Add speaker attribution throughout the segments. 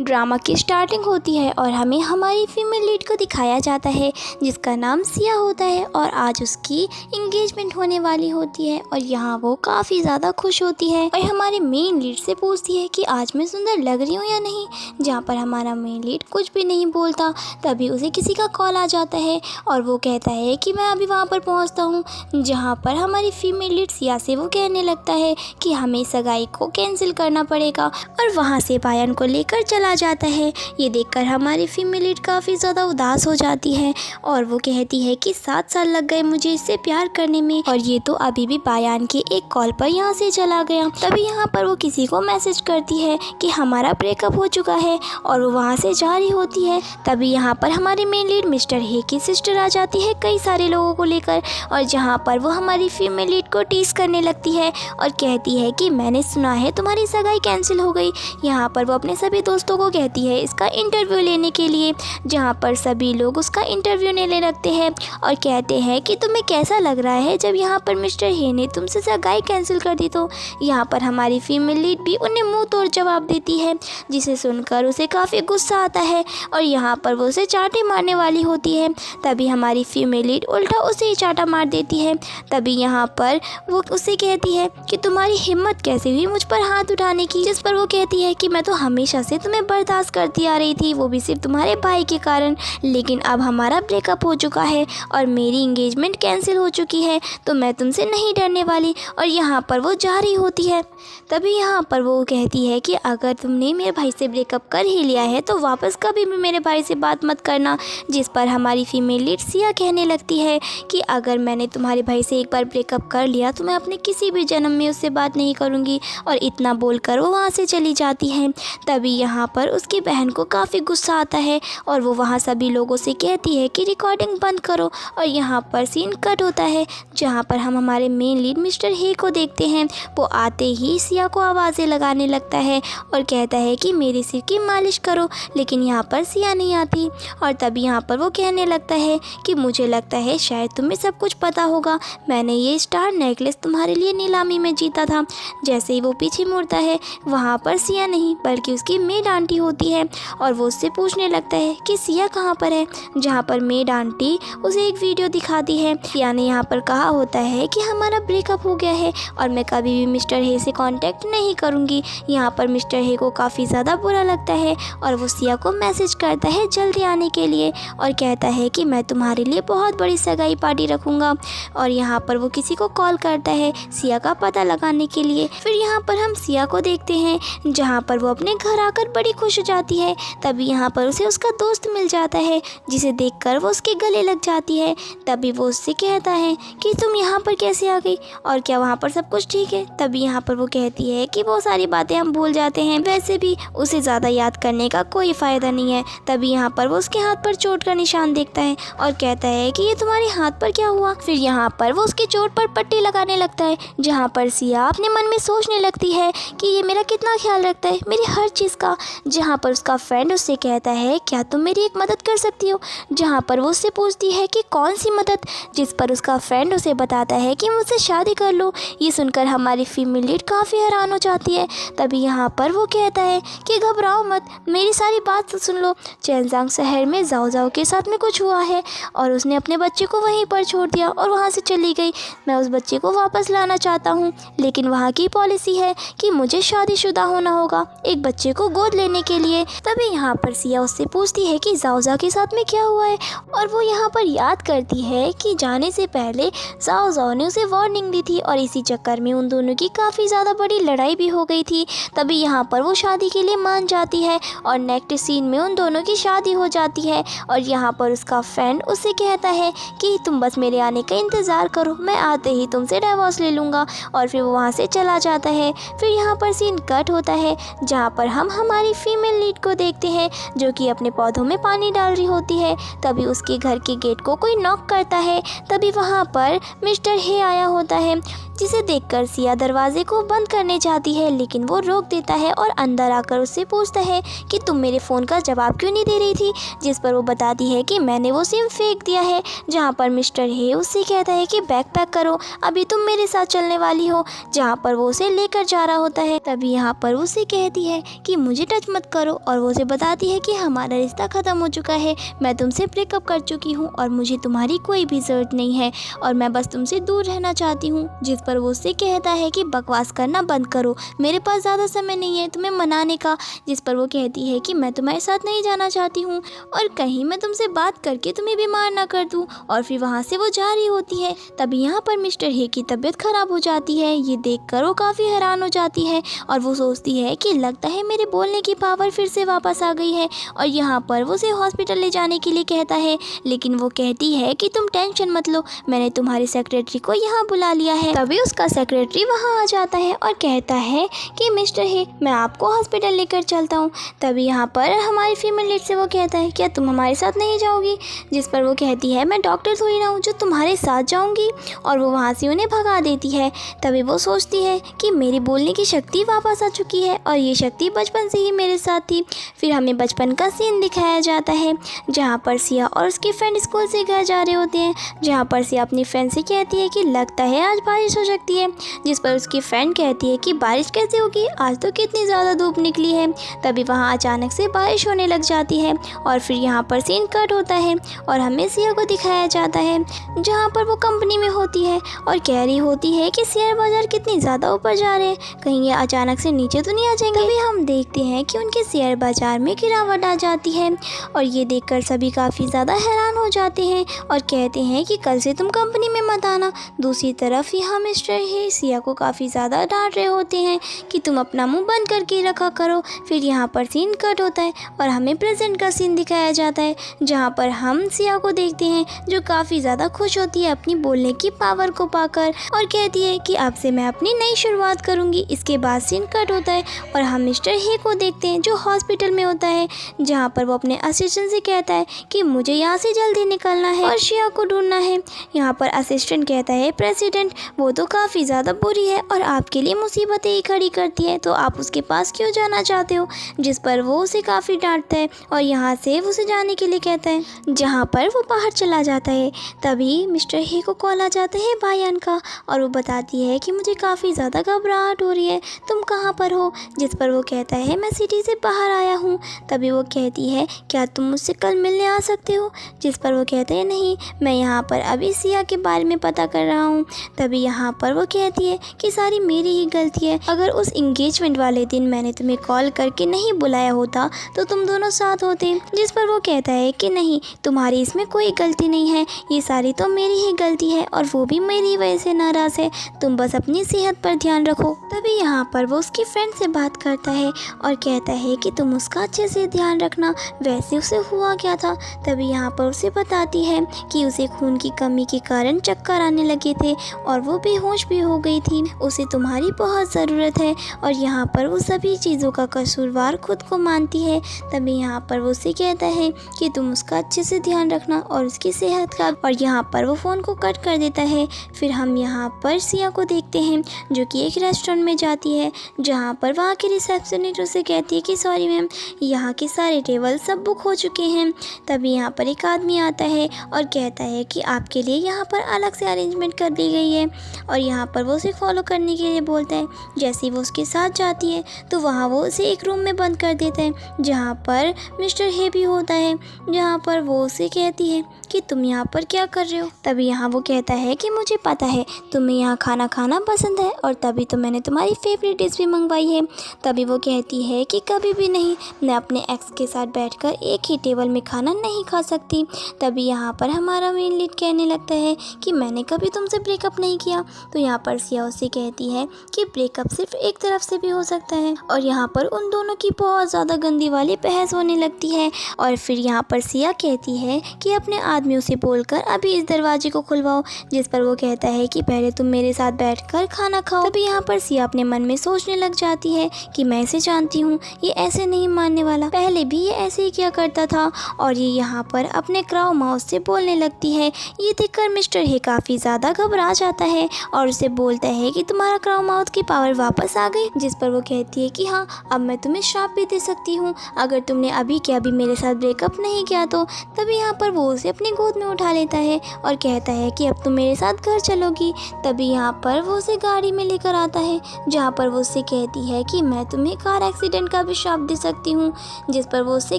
Speaker 1: Drama की starting होती है और हमें हमारी फीमेल लीड को दिखाया जाता है जिसका नाम सिया होता है और आज उसकी इंगेजमेंट होने वाली होती है और यहाँ वो काफ़ी ज़्यादा खुश होती है और हमारी मेन लीड से पूछती है कि आज मैं सुंदर लग रही हूँ या नहीं, जहाँ पर हमारा मेन लीड कुछ भी नहीं बोलता। तभी उसे किसी का कॉल आ जाता है और वो कहता है कि मैं अभी वहाँ पर पहुँचता हूँ, जहाँ पर हमारी फीमेल लीड सिया से वो कहने लगता है कि हमें सगाई को कैंसिल करना पड़ेगा और वहाँ से पायन को लेकर चला जाता है। ये देखकर हमारी फीमेल लीड काफ़ी ज़्यादा उदास हो जाती है और वो कहती है कि 7 साल लग गए मुझे इससे प्यार करने में और ये तो अभी भी पायन के एक कॉल पर यहाँ से चला गया। तभी यहाँ पर वो किसी को मैसेज करती है कि हमारा ब्रेकअप हो चुका है और वो वहाँ से जा रही होती है। तभी यहाँ पर हमारी मेन लीड मिस्टर हे की सिस्टर आ जाती है कई सारे लोगों को लेकर और जहाँ पर वो हमारी फीमेल लीड को टीज करने लगती है और कहती है कि मैंने सुना है तुम्हारी सगाई कैंसिल हो गई। यहाँ पर वो अपने सभी दोस्तों को कहती है इसका इंटरव्यू लेने के लिए, जहाँ पर सभी लोग उसका इंटरव्यू लेने लगते हैं और कहते हैं कि तुम्हें कैसा लग रहा है जब यहाँ पर मिस्टर हे ने तुमसे सगाई कैंसिल कर दी। तो यहाँ पर हमारी फीमेल लीड भी उन्हें मुंह तोड़ जवाब देती है, जिसे सुनकर उसे काफ़ी गुस्सा आता है और यहाँ पर वो उसे चाटे मारने वाली होती है। तभी हमारी फीमेल लीड उल्टा उसे ही चाटा मार देती है। तभी यहाँ पर वो उसे कहती है कि तुम्हारी हिम्मत कैसे हुई मुझ पर हाथ उठाने की, जिस पर वो कहती है कि मैं तो हमेशा से तुम्हें बर्दाश्त करती आ रही थी, वो भी सिर्फ तुम्हारे भाई के कारण, लेकिन अब हमारा ब्रेकअप हो चुका है और मेरी इंगेजमेंट कैंसिल हो चुकी है तो मैं तुमसे नहीं डरने वाली। और यहाँ पर वो जा रही होती है। तभी यहाँ पर वो कहती है कि अगर तुमने मेरे भाई से ब्रेकअप कर ही लिया है तो वापस कभी भी मेरे भाई से बात मत करना, जिस पर हमारी फीमेल लीड सिया कहने लगती है कि अगर मैंने तुम्हारे भाई से एक बार ब्रेकअप कर लिया तो मैं अपने किसी भी जन्म में उससे बात नहीं करूँगी। और इतना बोलकर वो वहाँ से चली जाती है। तभी यहाँ पर उसकी बहन को काफ़ी गुस्सा आता है और वो वहाँ सभी लोगों से कहती है कि रिकॉर्डिंग बंद करो। और यहाँ पर सीन कट होता है जहाँ पर हम हमारे मेन लीड मिस्टर हे को देखते हैं। वो आते ही सिया को आवाज़ें लगाने लगता है और कहता है कि मेरे सिर की मालिश करो, लेकिन यहाँ पर सिया नहीं आती। और तभी यहाँ पर वो कहने लगता है कि मुझे लगता है शायद तुम्हें सब कुछ पता होगा, मैंने ये स्टार नेकलेस तुम्हारे लिए नीलामी में जीता था। जैसे ही वो पीछे मुड़ता है वहाँ पर सिया नहीं बल्कि उसकी मेड आंटी होती है और वो उससे पूछने लगता है कि सिया कहाँ पर है, जहाँ पर मेड आंटी उसे एक वीडियो दिखाती है। सिया ने यहाँ पर कहा होता है कि हमारा ब्रेकअप हो गया है और मैं कभी भी मिस्टर हे से कांटेक्ट नहीं करूँगी। यहाँ पर मिस्टर हे को काफ़ी ज़्यादा बुरा लगता है और वो सिया को मैसेज करता है जल्दी आने के लिए और कहता है कि मैं तुम्हारे लिए बहुत बड़ी सगाई पार्टी रखूँगा। और यहाँ पर वो किसी को कॉल करता है सिया का पता लगाने के लिए। फिर यहाँ पर हम सिया को देखते हैं जहाँ पर वो अपने घर आकर बड़ी खुश हो जाती है। तभी यहाँ पर उसे उसका दोस्त मिल जाता है जिसे देखकर वो उसके गले लग जाती है। तभी वो उससे कहता है कि तुम यहाँ पर कैसे आ गई और क्या वहाँ पर सब कुछ ठीक है। तभी यहाँ पर वो कहती है कि वो सारी बातें हम भूल जाते हैं, वैसे भी उसे ज़्यादा याद करने का कोई फ़ायदा नहीं है। तभी यहाँ पर वो उसके हाथ पर चोट का निशान देखता है और कहता है कि ये तुम्हारे हाथ पर क्या हुआ। फिर यहाँ पर वो उसकी चोट पर पट्टी लगाने लगता है, जहाँ पर सिया अपने मन में सोचने लगती है कि ये मेरा कितना ख्याल रखता है, मेरी हर चीज़ का। जहाँ पर उसका फ्रेंड उससे कहता है क्या तुम मेरी एक मदद कर सकती हो, जहाँ पर वो उससे पूछती है कि कौन सी मदद, जिस पर उसका फ्रेंड उसे बताता है कि मुझसे शादी कर लो। ये सुनकर हमारी फीमेल लीड काफ़ी हैरान हो जाती है। तभी यहाँ पर वो कहता है कि घबराओ मत, मेरी सारी बात सुन लो। चेंजांग शहर में जाओ जाओ के साथ में कुछ हुआ है और उसने अपने बच्चे को वहीं पर छोड़ दिया और वहाँ से चली गई। मैं उस बच्चे को वापस लाना चाहता हूँ, लेकिन वहाँ की पॉलिसी है कि मुझे शादीशुदा होना होगा एक बच्चे को गोद लेने के लिए। तभी यहाँ पर सिया उससे पूछती है कि जाओजा के साथ में क्या हुआ है और वो यहाँ पर याद करती है कि जाने से पहले जाओजा ने उसे वार्निंग दी थी और इसी चक्कर में उन दोनों की काफ़ी ज़्यादा बड़ी लड़ाई भी हो गई थी। तभी यहाँ पर वो शादी के लिए मान जाती है और नेक्स्ट सीन में उन दोनों की शादी हो जाती है। और यहाँ पर उसका फ्रेंड उससे कहता है कि तुम बस मेरे आने का इंतज़ार करो, मैं आते ही तुमसे डिवोर्स ले लूँगा। और फिर वो वहाँ से चला जाता है। फिर यहाँ पर सीन कट होता है जहाँ पर हम हमारी फीमेल लीड को देखते हैं जो कि अपने पौधों में पानी डाल रही होती है। तभी उसके घर के गेट को कोई नॉक करता है। तभी वहाँ पर मिस्टर हे आया होता है, जिसे देखकर सिया दरवाजे को बंद करने जाती है, लेकिन वो रोक देता है और अंदर आकर उससे पूछता है कि तुम मेरे फ़ोन का जवाब क्यों नहीं दे रही थी, जिस पर वो बताती है कि मैंने वो सिम फेंक दिया है। जहाँ पर मिस्टर हे उससे कहता है कि बैग पैक करो, अभी तुम मेरे साथ चलने वाली हो, जहाँ पर वो उसे लेकर जा रहा होता है। तभी यहाँ पर उसे कहती है कि मुझे टच मत करो। और वो उसे बताती है कि हमारा रिश्ता ख़त्म हो चुका है, मैं तुमसे ब्रेकअप कर चुकी हूँ और मुझे तुम्हारी कोई भी ज़रूरत नहीं है और मैं बस तुमसे दूर रहना चाहती हूँ। जिस पर वो उससे कहता है कि बकवास करना बंद करो, मेरे पास ज़्यादा समय नहीं है तुम्हें मनाने का। जिस पर वो कहती है कि मैं तुम्हारे साथ नहीं जाना चाहती हूँ और कहीं मैं तुमसे बात करके तुम्हें बीमार ना कर दूँ। और फिर वहाँ से वो जा रही होती है। तभी यहाँ पर मिस्टर हे की तबीयत ख़राब हो जाती है। ये देखकर वो काफ़ी हैरान हो जाती है और वो सोचती है कि लगता है मेरे बोलने की पावर फिर से वापस आ गई है। और यहाँ पर वो उसे हॉस्पिटल ले जाने के लिए कहता है, लेकिन वो कहती है कि तुम टेंशन मत लो, मैंने तुम्हारे सेक्रेटरी को यहाँ बुला लिया है। तभी उसका सेक्रेटरी वहाँ आ जाता है और कहता है कि मिस्टर हे, मैं आपको हॉस्पिटल लेकर चलता हूँ। तभी यहाँ पर हमारी फीमेल लीड से वो कहता है, क्या तुम हमारे साथ नहीं जाओगी? जिस पर वो कहती है, मैं डॉक्टर थोड़ी ना हूँ जो तुम्हारे साथ जाऊँगी। और वो वहाँ से उन्हें भगा देती है। तभी वो सोचती है कि मेरी बोलने की शक्ति वापस आ चुकी है और ये शक्ति बचपन से ही मेरे साथ थी। फिर हमें बचपन का सीन दिखाया जाता है जहाँ पर सिया और उसकी फ्रेंड स्कूल से घर जा रहे होते हैं, जहाँ पर सिया अपनी फ्रेंड से कहती है कि लगता है आज बारिश हो सकती है। जिस पर उसकी फ्रेंड कहती है कि बारिश कैसे होगी, आज तो कितनी ज़्यादा धूप निकली है। तभी वहाँ अचानक से बारिश होने लग जाती है और फिर यहाँ पर सीन कट होता है और हमें सिया को दिखाया जाता है जहाँ पर वो कंपनी में होती है और कह रही होती है कि शेयर बाजार कितनी ज़्यादा ऊपर जा रहे हैं, कहीं ये अचानक से नीचे तो नहीं आ जाएंगे। तभी हम देखते हैं कि उनके शेयर बाजार में गिरावट आ जाती है और ये देखकर सभी काफ़ी ज़्यादा हैरान हो जाते हैं और कहते हैं कि कल से तुम कंपनी में मत आना। दूसरी तरफ यहाँ मिस्टर हे सिया को काफ़ी ज़्यादा डांट रहे होते हैं कि तुम अपना मुंह बंद करके रखा करो। फिर यहाँ पर सीन कट होता है और हमें प्रेजेंट का सीन दिखाया जाता है जहाँ पर हम सिया को देखते हैं जो काफ़ी ज़्यादा खुश होती है अपनी बोलने की पावर को पाकर और कहती है कि अब से मैं अपनी नई शुरुआत करूँगी। इसके बाद सीन कट होता है और हम मिस्टर हे को देखते हैं जो हॉस्पिटल में होता है, जहाँ पर वो अपने असिस्टेंट से कहता है कि मुझे यहाँ से जल्दी निकलना है और सिया को ढूंढना है। यहाँ पर असिस्टेंट कहता है, प्रेसिडेंट वो तो काफ़ी ज़्यादा बुरी है और आपके लिए मुसीबतें ही खड़ी करती है, तो आप उसके पास क्यों जाना चाहते हो? जिस पर वो उसे काफ़ी डांटता है और यहाँ से उसे जाने के लिए कहता है, जहाँ पर वो बाहर चला जाता है। तभी मिस्टर हे को कॉल आ जाता है बायान का और वो बताती है कि मुझे काफ़ी ज़्यादा घबराहट हो रही है, तुम कहाँ पर हो? जिस पर वो कहता है, मैं सिटी से बाहर आया हूँ। तभी वो कहती है, क्या तुम मुझसे कल मिलने आ सकते हो? जिस पर वो कहते हैं, नहीं, मैं यहाँ पर अभी सिया के बारे में पता कर रहा हूँ। तभी यहाँ पर वो कहती है कि सारी मेरी ही गलती है, अगर उस इंगेजमेंट वाले दिन मैंने तुम्हें कॉल करके नहीं बुलाया होता तो तुम दोनों साथ होते। जिस पर वो कहता है कि नहीं, तुम्हारी इसमें कोई गलती नहीं है, ये सारी तो मेरी ही गलती है और वो भी मेरी वजह से नाराज़ है, तुम बस अपनी सेहत पर ध्यान रखो। तभी यहाँ पर वो उसकी फ्रेंड से बात करता है और कहता है कि तुम उसका अच्छे से ध्यान रखना, वैसे उसे हुआ क्या था? तभी यहाँ पर उसे बताती है कि उसे खून की कमी के कारण चक्कर आने लगे थे और वो बेहोश भी हो गई थी, उसे तुम्हारी बहुत ज़रूरत है। और यहाँ पर वो सभी चीज़ों का कसूरवार खुद को मानती है। तभी यहाँ पर वो उसे कहता है कि तुम उसका अच्छे से ध्यान रखना और उसकी सेहत का। और यहाँ पर वो फ़ोन को कट कर देता है। फिर हम यहाँ पर सिया को देखते हैं जो कि एक रेस्टोरेंट में जाती है, जहाँ पर वहाँ की रिसेप्शनिस्ट उसे कहती है कि सॉरी मैम, यहाँ के सारे टेबल सब बुक हो चुके हैं। तभी यहाँ पर एक आदमी आता है और कहता है कि आपके लिए यहाँ पर अलग से अरेंजमेंट कर दी गई है और यहाँ पर वो उसे फॉलो करने के लिए बोलता है। जैसे ही वो उसके साथ जाती है तो वहाँ वो उसे एक रूम में बंद कर देता है, जहाँ पर मिस्टर हे भी होता है, जहाँ पर वो उसे कहती है कि तुम यहाँ पर क्या कर रहे हो? तभी यहाँ वो कहता है कि मुझे पता है तुम्हें यहाँ खाना खाना पसंद है और तभी तो मैंने तुम्हारी फेवरेट डिश भी मंगवाई है। तभी वो कहती है कि कभी भी नहीं, मैं अपने एक्स के साथ बैठकर एक ही टेबल में खाना नहीं खा सकती। तभी यहाँ पर हमारा मेन लीड कहने लगता है कि मैंने कभी तुमसे ब्रेकअप नहीं किया। तो यहाँ पर सिया उससे कहती है कि ब्रेकअप सिर्फ एक तरफ से भी हो सकता है और यहाँ पर उन दोनों की बहुत ज़्यादा गंदी वाली बहस होने लगती है। और फिर यहाँ पर सिया कहती है कि अपने आदमियों से बोलकर अभी इस दरवाजे को खुलवाओ। जिस पर वो कहता है कि पहले तुम मेरे साथ बैठकर खाना खाओ। तभी यहाँ पर सिया अपने मन में सोचने लग जाती है कि मैं इसे जानती हूँ, ये ऐसे नहीं मानने वाला, पहले भी ये ऐसे ही किया करता था। और ये यहाँ पर अपने क्राउ माउस से बोलने लगती है। ये देखकर मिस्टर हे काफ़ी ज़्यादा घबरा जाता है और उसे बोलता है कि तुम्हारा क्राउ माउथ की पावर वापस आ गई। जिस पर वो कहती है कि हाँ, अब मैं तुम्हें श्राप भी दे सकती हूँ अगर तुमने अभी के अभी मेरे साथ ब्रेकअप नहीं किया तो। तभी यहाँ पर वो उसे अपनी गोद में उठा लेता है और कहता है कि अब तुम मेरे साथ घर चलोगी। तभी यहाँ पर वो उसे गाड़ी में लेकर आता है, जहाँ पर वो उससे कहती है कि मैं तुम्हें कार एक्सीडेंट एक्सीडेंट का भी श्राप दे सकती हूँ। जिस पर वो उससे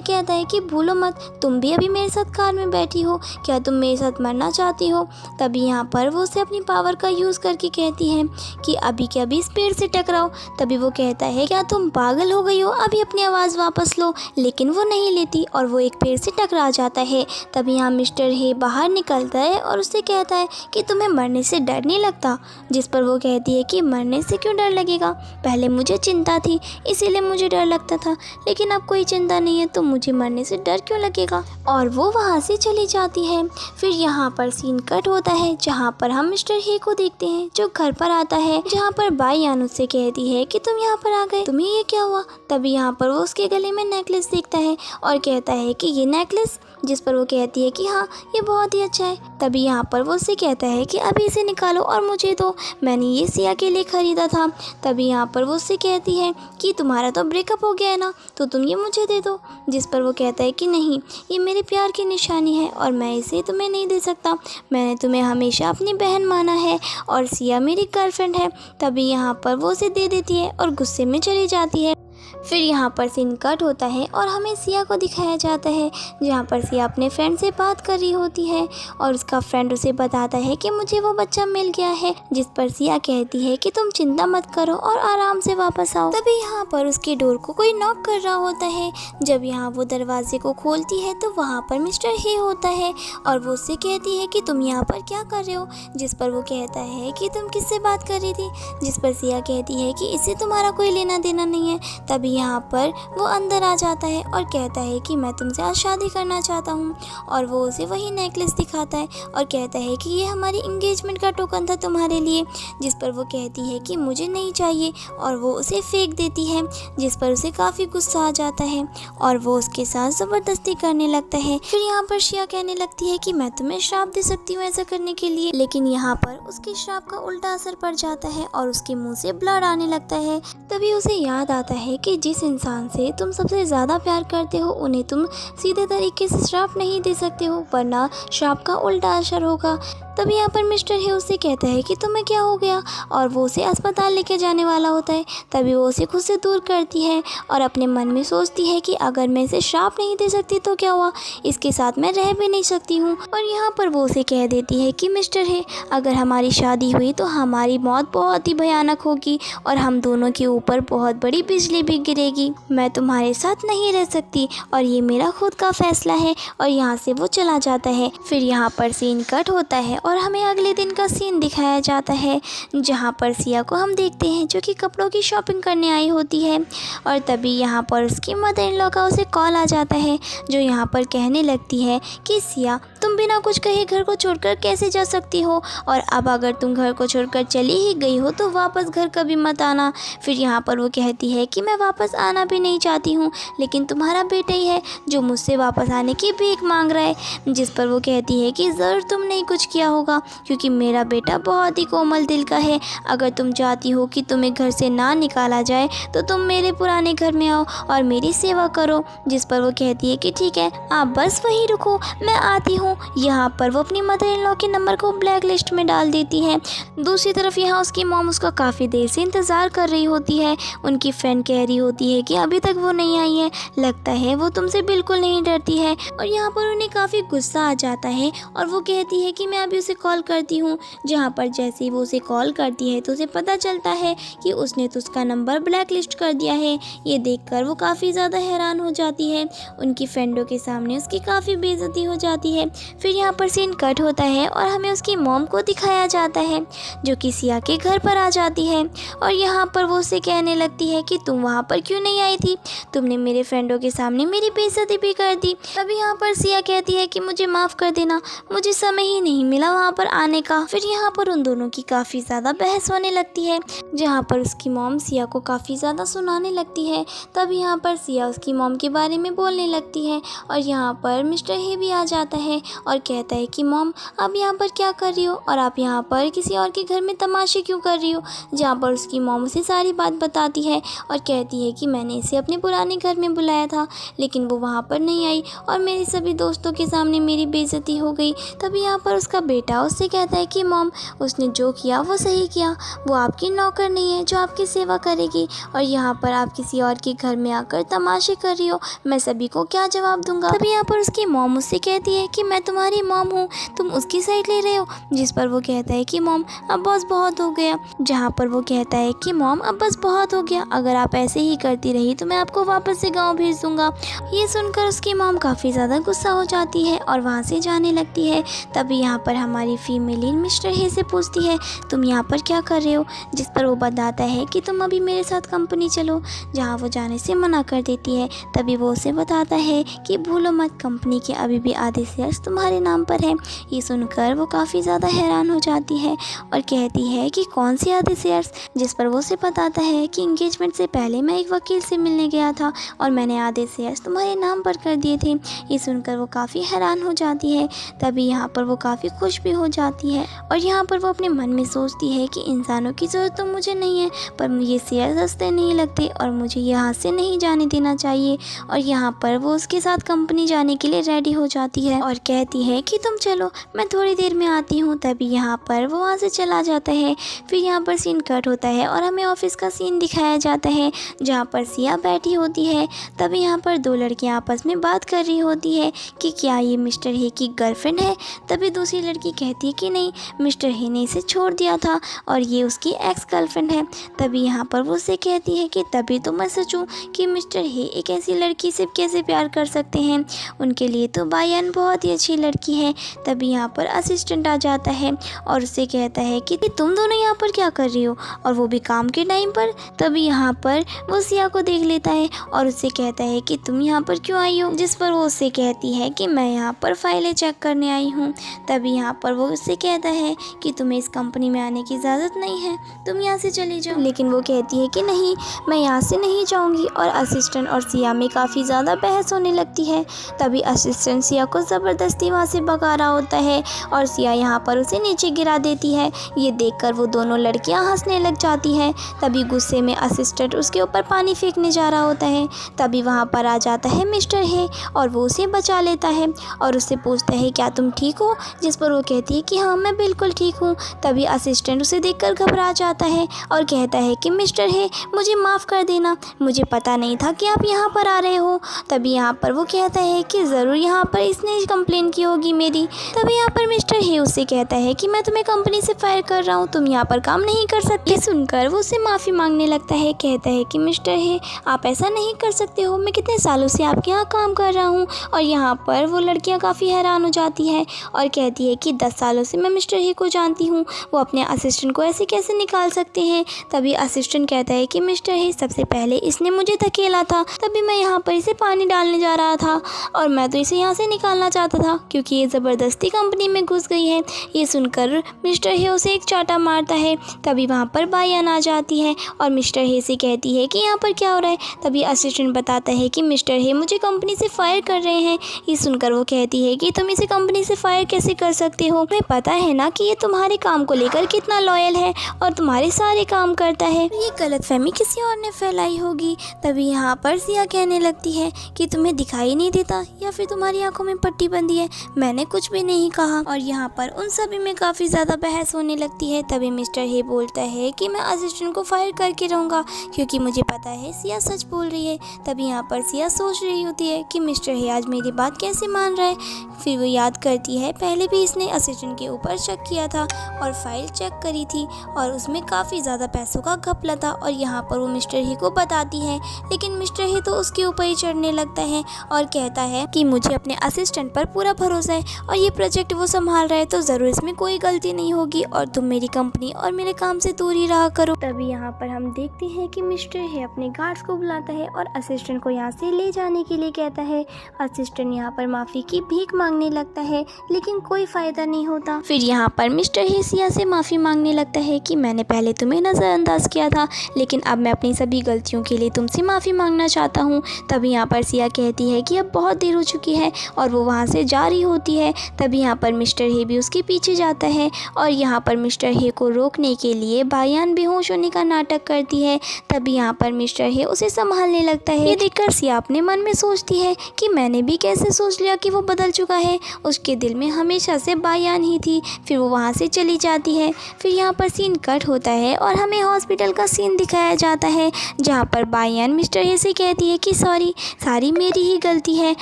Speaker 1: कहता है कि भूलो मत, तुम भी अभी मेरे साथ कार में बैठी हो, क्या तुम मेरे साथ मरना चाहती हो। तभी यहाँ पर वो उसे अपनी पावर का यूज़ करके कहती है कि अभी के अभी इस पेड़ से टकराओ। तभी वो कहता है क्या तुम पागल हो गई हो, अभी अपनी आवाज़ वापस लो। लेकिन वो नहीं लेती और वो एक पेड़ से टकरा जाता है। तभी यहाँ मिस्टर हे बाहर निकलता है और उससे कहता है कि तुम्हें मरने से डर नहीं लगता। जिस पर वो कहती है कि मरने से क्यों डर लगेगा, पहले मुझे चिंता थी इसीलिए मुझे डर लगता था, लेकिन अब कोई चिंता नहीं है तो मुझे मरने से डर क्यों लगेगा। और वो वहाँ से चली जाती है। फिर यहाँ पर सीन कट होता है जहाँ पर हम मिस्टर हे को देखते हैं जो घर पर आता है, जहाँ पर बाई यान उससे कहती है कि तुम यहाँ पर आ गए, तुम्हें ये क्या हुआ। तभी यहाँ पर वो उसके गले में नेकलेस देखता है और कहता है कि ये नेकलेस। जिस पर वो कहती है कि हाँ ये बहुत ही अच्छा है। तभी यहाँ पर वो उससे कहता है कि अभी इसे निकालो और मुझे दो, मैंने ये सिया के लिए ख़रीदा था। तभी यहाँ पर वो उससे कहती है कि तुम्हारा तो ब्रेकअप हो गया है ना, तो तुम ये मुझे दे दो। जिस पर वो कहता है कि नहीं, ये मेरे प्यार की निशानी है और मैं इसे तुम्हें नहीं दे सकता, मैंने तुम्हें हमेशा अपनी बहन माना है और सिया मेरी गर्लफ्रेंड है। तभी यहाँ पर वो उसे दे देती है और गुस्से में चली जाती है। फिर यहाँ पर सीन कट होता है और हमें सिया को दिखाया जाता है जहाँ पर सिया अपने फ्रेंड से बात कर रही होती है और उसका फ्रेंड उसे बताता है कि मुझे वो बच्चा मिल गया है। जिस पर सिया कहती है कि तुम चिंता मत करो और आराम से वापस आओ। तभी यहाँ पर उसके डोर को कोई नॉक कर रहा होता है। जब यहाँ वो दरवाजे को खोलती है तो वहाँ पर मिस्टर हे होता है और वो उससे कहती है कि तुम यहाँ पर क्या कर रहे हो। जिस पर वो कहता है कि तुम किससे बात कर रही थी। जिस पर सिया कहती है कि इससे तुम्हारा कोई लेना देना नहीं है। तभी यहाँ पर वो अंदर आ जाता है और कहता है कि मैं तुमसे आज शादी करना चाहता हूँ और वो उसे वही नेकलेस दिखाता है और कहता है कि ये हमारी इंगेजमेंट का टोकन था तुम्हारे लिए। जिस पर वो कहती है कि मुझे नहीं चाहिए और वो उसे फेंक देती है। जिस पर उसे काफ़ी गुस्सा आ जाता है और वो उसके साथ ज़बरदस्ती करने लगता है। फिर यहाँ पर शिया कहने लगती है कि मैं तुम्हें श्राप दे सकती हूँ ऐसा करने के लिए, लेकिन यहाँ पर उसके श्राप का उल्टा असर पड़ जाता है और उसके मुँह से ब्लड आने लगता है। तभी उसे याद आता है कि जिस इंसान से तुम सबसे ज़्यादा प्यार करते हो उन्हें तुम सीधे तरीके से श्राप नहीं दे सकते हो, वरना श्राप का उल्टा असर होगा। तभी यहाँ पर मिस्टर हे उससे कहता है कि तुम्हें क्या हो गया और वो उसे अस्पताल लेके जाने वाला होता है। तभी वो उसे खुद से दूर करती है और अपने मन में सोचती है कि अगर मैं इसे श्राप नहीं दे सकती तो क्या हुआ, इसके साथ मैं रह भी नहीं सकती हूँ। और यहाँ पर वो उसे कह देती है कि मिस्टर हे, अगर हमारी शादी हुई तो हमारी मौत बहुत ही भयानक होगी और हम दोनों के ऊपर बहुत बड़ी बिजली भी गिरेगी, मैं तुम्हारे साथ नहीं रह सकती और ये मेरा खुद का फैसला है। और यहाँ से वो चला जाता है। फिर यहाँ पर सीन कट होता है और हमें अगले दिन का सीन दिखाया जाता है जहाँ पर सिया को हम देखते हैं जो कि कपड़ों की शॉपिंग करने आई होती है। और तभी यहाँ पर उसकी मदर इन लॉ का उसे कॉल आ जाता है जो यहाँ पर कहने लगती है कि सिया, तुम बिना कुछ कहे घर को छोड़कर कैसे जा सकती हो, और अब अगर तुम घर को छोड़कर चली ही गई हो तो वापस घर कभी मत आना। फिर यहाँ पर वो कहती है कि मैं वापस आना भी नहीं चाहती हूँ, लेकिन तुम्हारा बेटा ही है जो मुझसे वापस आने की भीख मांग रहा है। जिस पर वो कहती है कि ज़रूर तुमने ही कुछ किया होगा क्योंकि मेरा बेटा बहुत ही कोमल दिल का है। अगर तुम चाहती हो कि तुम्हें घर से ना निकाला जाए तो तुम मेरे पुराने घर में आओ और मेरी सेवा करो। जिस पर वो कहती है कि ठीक है, आप बस वहीं रुको, मैं आती हूँ। यहाँ पर वो अपनी मदर इन लॉ के नंबर को ब्लैक लिस्ट में डाल देती है। दूसरी तरफ यहाँ उसकी मॉम उसका काफ़ी देर से इंतज़ार कर रही होती है। उनकी फ्रेंड कह रही होती है कि अभी तक वो नहीं आई है, लगता है वो तुमसे बिल्कुल नहीं डरती है। और यहाँ पर उन्हें काफ़ी गुस्सा आ जाता है और वो कहती है कि मैं अभी उसे कॉल करती हूँ। जहाँ पर जैसे ही वो उसे कॉल करती है तो उसे पता चलता है कि उसने तो उसका नंबर ब्लैक लिस्ट कर दिया है। ये देखकर वो काफ़ी ज़्यादा हैरान हो जाती है। उनकी फ्रेंडों के सामने उसकी काफ़ी बेइज्जती हो जाती है। फिर यहाँ पर सीन कट होता है और हमें उसकी मॉम को दिखाया जाता है जो कि सिया के घर पर आ जाती है। और यहाँ पर वो उसे कहने लगती है कि तुम वहाँ पर क्यों नहीं आई थी, तुमने मेरे फ्रेंडों के सामने मेरी बेइज्जती भी कर दी। तभी यहाँ पर सिया कहती है कि मुझे माफ़ कर देना, मुझे समय ही नहीं मिला वहाँ पर आने का। फिर यहाँ पर उन दोनों की काफ़ी ज़्यादा बहस होने लगती है जहाँ पर उसकी मॉम सिया को काफ़ी ज़्यादा सुनाने लगती है। तब यहाँ पर सिया उसकी मॉम के बारे में बोलने लगती है और यहाँ पर मिस्टर हे भी आ जाता है और कहता है कि मॉम, आप यहाँ पर क्या कर रही हो और आप यहाँ पर किसी और के घर में तमाशे क्यों कर रही हो। जहाँ पर उसकी मॉम उसे सारी बात बताती है और कहती है कि मैंने इसे अपने पुराने घर में बुलाया था लेकिन वो वहाँ पर नहीं आई और मेरे सभी दोस्तों के सामने मेरी बेइज्जती हो गई। तभी यहाँ पर उसका बेटा उससे कहता है कि मॉम, उसने जो किया वो सही किया, वो आपकी नौकर नौकर नहीं है जो आपकी सेवा करेगी, और यहाँ पर आप किसी और के घर में आकर तमाशे कर रही हो, मैं सभी को क्या जवाब दूंगा। तभी यहाँ पर उसकी मॉम उससे कहती है कि मैं तुम्हारी मॉम हूँ, तुम उसकी साइड ले रहे हो। जिस पर वो कहता है कि मॉम अब बस बहुत हो गया। जहाँ पर वो कहता है कि मॉम अब बस बहुत हो गया, अगर आप ऐसे ही करती रही तो मैं आपको वापस से गाँव भेज दूंगा। ये सुनकर उसकी मॉम काफ़ी ज़्यादा गुस्सा हो जाती है और वहाँ से जाने लगती है। तभी यहाँ पर हमारी फीमेल लीड मिस्टर हे से पूछती है तुम यहाँ पर क्या कर रहे हो, जिस पर वो बताता है कि तुम अभी मेरे साथ कंपनी चलो, जहाँ वो जाने से मना कर देती है। तभी वो उसे बताता है कि भूलो मत, कंपनी के अभी भी आधे शेयर्स तुम्हारे नाम पर है। ये सुनकर वो काफ़ी ज़्यादा हैरान हो जाती है और कहती है कि कौन से आधे शेयर्स, जिस पर वो उसे बताता है कि इंगेजमेंट से पहले मैं एक वकील से मिलने गया था और मैंने आधे शेयर्स तुम्हारे नाम पर कर दिए थे। ये सुनकर वो काफ़ी हैरान हो जाती है। तभी यहाँ पर वो काफ़ी खुश भी हो जाती है और यहाँ पर वो अपने मन में सोचती है कि इंसानों की ज़रूरत तो मुझे नहीं है, पर ये शेयर सस्ते नहीं लगते और मुझे यहाँ से नहीं जाने देना चाहिए। और यहाँ पर वो उसके साथ कंपनी जाने के लिए रेडी हो जाती है और कहती है कि तुम चलो, मैं थोड़ी देर में आती हूँ। तभी यहाँ पर वो वहाँ से चला जाता है। फिर यहाँ पर सीन कट होता है और हमें ऑफिस का सीन दिखाया जाता है जहाँ पर सिया बैठी होती है। तभी यहाँ पर दो लड़कियाँ आपस में बात कर रही होती है कि क्या ये मिस्टर हे की गर्लफ्रेंड है। तभी दूसरी लड़की कहती है कि नहीं, मिस्टर हे ने इसे छोड़ दिया था और ये उसकी एक्स गर्लफ्रेंड है। तभी यहाँ पर वो उससे कहती है कि तभी तो मैं सोचूं कि मिस्टर हे एक ऐसी लड़की से कैसे प्यार कर सकते हैं, उनके लिए तो बायान बहुत ही अच्छी लड़की है। तभी यहाँ पर असिस्टेंट आ जाता है और उससे कहता है कि तुम दोनों यहाँ पर क्या कर रही हो, और वो भी काम के टाइम पर। तभी यहाँ पर वो सिया को देख लेता है और उससे कहता है कि तुम यहाँ पर क्यों आई हो, जिस पर वो उससे कहती है कि मैं यहाँ पर फाइलें चेक करने आई हूँ। तभी यहाँ पर वो उससे कहता है कि तुम्हें इस कंपनी में आने की इजाज़त नहीं है, तुम यहाँ से चली जाओ। लेकिन वो कहती है कि नहीं, मैं यहाँ से नहीं जाऊँगी। और असिस्टेंट और सिया में काफ़ी ज़्यादा बहस होने लगती है। तभी असिस्टेंट सिया को ज़बरदस्ती वहाँ से भगा रहा होता है और सिया यहाँ पर उसे नीचे गिरा देती है। ये देखकर वो दोनों लड़कियाँ हंसने लग जाती हैं। तभी गुस्से में असिस्टेंट उसके ऊपर पानी फेंकने जा रहा होता है। तभी वहाँ पर आ जाता है मिस्टर हे और वो उसे बचा लेता है और उससे पूछता है क्या तुम ठीक हो, जिस पर वो कहती है कि हाँ मैं बिल्कुल ठीक हूँ। तभी असिस्टेंट उसे देखकर घबरा जाता है और कहता है कि मिस्टर हे मुझे माफ़ कर देना, मुझे पता नहीं था कि आप यहाँ पर आ रहे हो। तभी यहाँ पर वो कहता है कि ज़रूर यहाँ पर इसने कंप्लेन की होगी मेरी। तभी यहाँ पर मिस्टर हे उससे कहता है कि मैं तुम्हें कंपनी से फायर कर रहा हूँ, तुम यहाँ पर काम नहीं कर सकते। सुनकर वो उससे माफ़ी मांगने लगता है, कहता है कि मिस्टर हे आप ऐसा नहीं कर सकते हो, मैं कितने सालों से आपके यहाँ काम कर रहा हूँ। और यहाँ पर वो लड़कियाँ काफ़ी हैरान हो जाती है और कहती है कि 10 सालों से मैं मिस्टर हे को जानती हूँ, वो अपने असिस्टेंट को ऐसे कैसे निकाल सकते हैं। तभी असिस्टेंट कहता है कि मिस्टर हे सबसे पहले इसने मुझे धकेला था, तभी मैं यहाँ पर इसे पानी डालने जा रहा था और मैं तो इसे यहाँ से निकालना चाहता था क्योंकि ये ज़बरदस्ती कंपनी में घुस गई है। ये सुनकर मिस्टर हे उसे एक चाटा मारता है। तभी वहाँ पर बायान आ जाती है और मिस्टर हे से कहती है कि यहाँ पर क्या हो रहा है। तभी असिस्टेंट बताता है कि मिस्टर हे मुझे कंपनी से फायर कर रहे हैं। ये सुनकर वो कहती है कि तुम इसे कंपनी से फायर कैसे कर सकते हो, तुम्हें पता है ना कि ये तुम्हारे काम को लेकर कितना लॉयल है और तुम्हारे सारे काम करता है। ये गलतफहमी किसी और ने फैलाई होगी। तभी यहाँ पर सिया कहने लगती है कि तुम्हें दिखाई नहीं देता या फिर तुम्हारी आंखों में पट्टी बंधी है, मैंने कुछ भी नहीं कहा। और यहाँ पर उन सभी में काफ़ी ज़्यादा बहस होने लगती है। तभी मिस्टर हे बोलता है कि मैं असिस्टेंट को फायर करके रहूँगा क्योंकि मुझे पता है सिया सच बोल रही है। तभी यहाँ पर सिया सोच रही होती है कि मिस्टर हे आज मेरी बात कैसे मान रहा है। फिर वो याद करती है पहले भी इसने असिस्टेंट के ऊपर शक किया था और फाइल चेक करी थी और उसमें काफ़ी ज़्यादा पैसों का घपला था। और यहाँ पर वो मिस्टर हे को बताती है, लेकिन मिस्टर हे तो उसके ऊपर ही चढ़ने लगता है और कहता है कि मुझे अपने असिस्टेंट पर पूरा भरोसा है और ये प्रोजेक्ट वो संभाल रहा है तो ज़रूर इसमें कोई गलती नहीं होगी और तुम मेरी कंपनी और मेरे काम से दूर ही रहा करो। तभी यहाँ पर हम देखते हैं कि मिस्टर हे अपने गार्ड्स को बुलाता है और असिस्टेंट को यहाँ से ले जाने के लिए कहता है। असिस्टेंट यहाँ पर माफ़ी की भीख मांगने लगता है लेकिन कोई फ़ायदा नहीं होता। फिर यहाँ पर मिस्टर हे सिया से माफ़ी मांगने लगता है कि मैंने पहले तुम्हें नज़रअंदाज किया था लेकिन अब मैं अपनी सभी गलतियों के लिए तुमसे माफ़ी मांगना चाहता हूँ। तभी यहाँ पर सिया कहती है कि अब बहुत देर हो चुकी है और वो वहाँ से जा रही होती है। तभी यहाँ पर मिस्टर हे भी उसके पीछे जाता है और यहाँ पर मिस्टर हे को रोकने के लिए बायान बेहोश होने का नाटक करती है। तभी यहाँ पर मिस्टर हे उसे संभालने लगता है। ये देखकर सिया अपने मन में सोचती है कि मैंने भी कैसे सोच लिया कि वो बदल चुका है, उसके दिल में हमेशा से बायान ही थी। फिर वो वहाँ से चली जाती है। फिर यहाँ पर सीन कट होता है है और हमें हॉस्पिटल का सीन दिखाया जाता है, जहाँ पर बायान मिस्टर हे से कहती है कि सारी मेरी ही गलती है,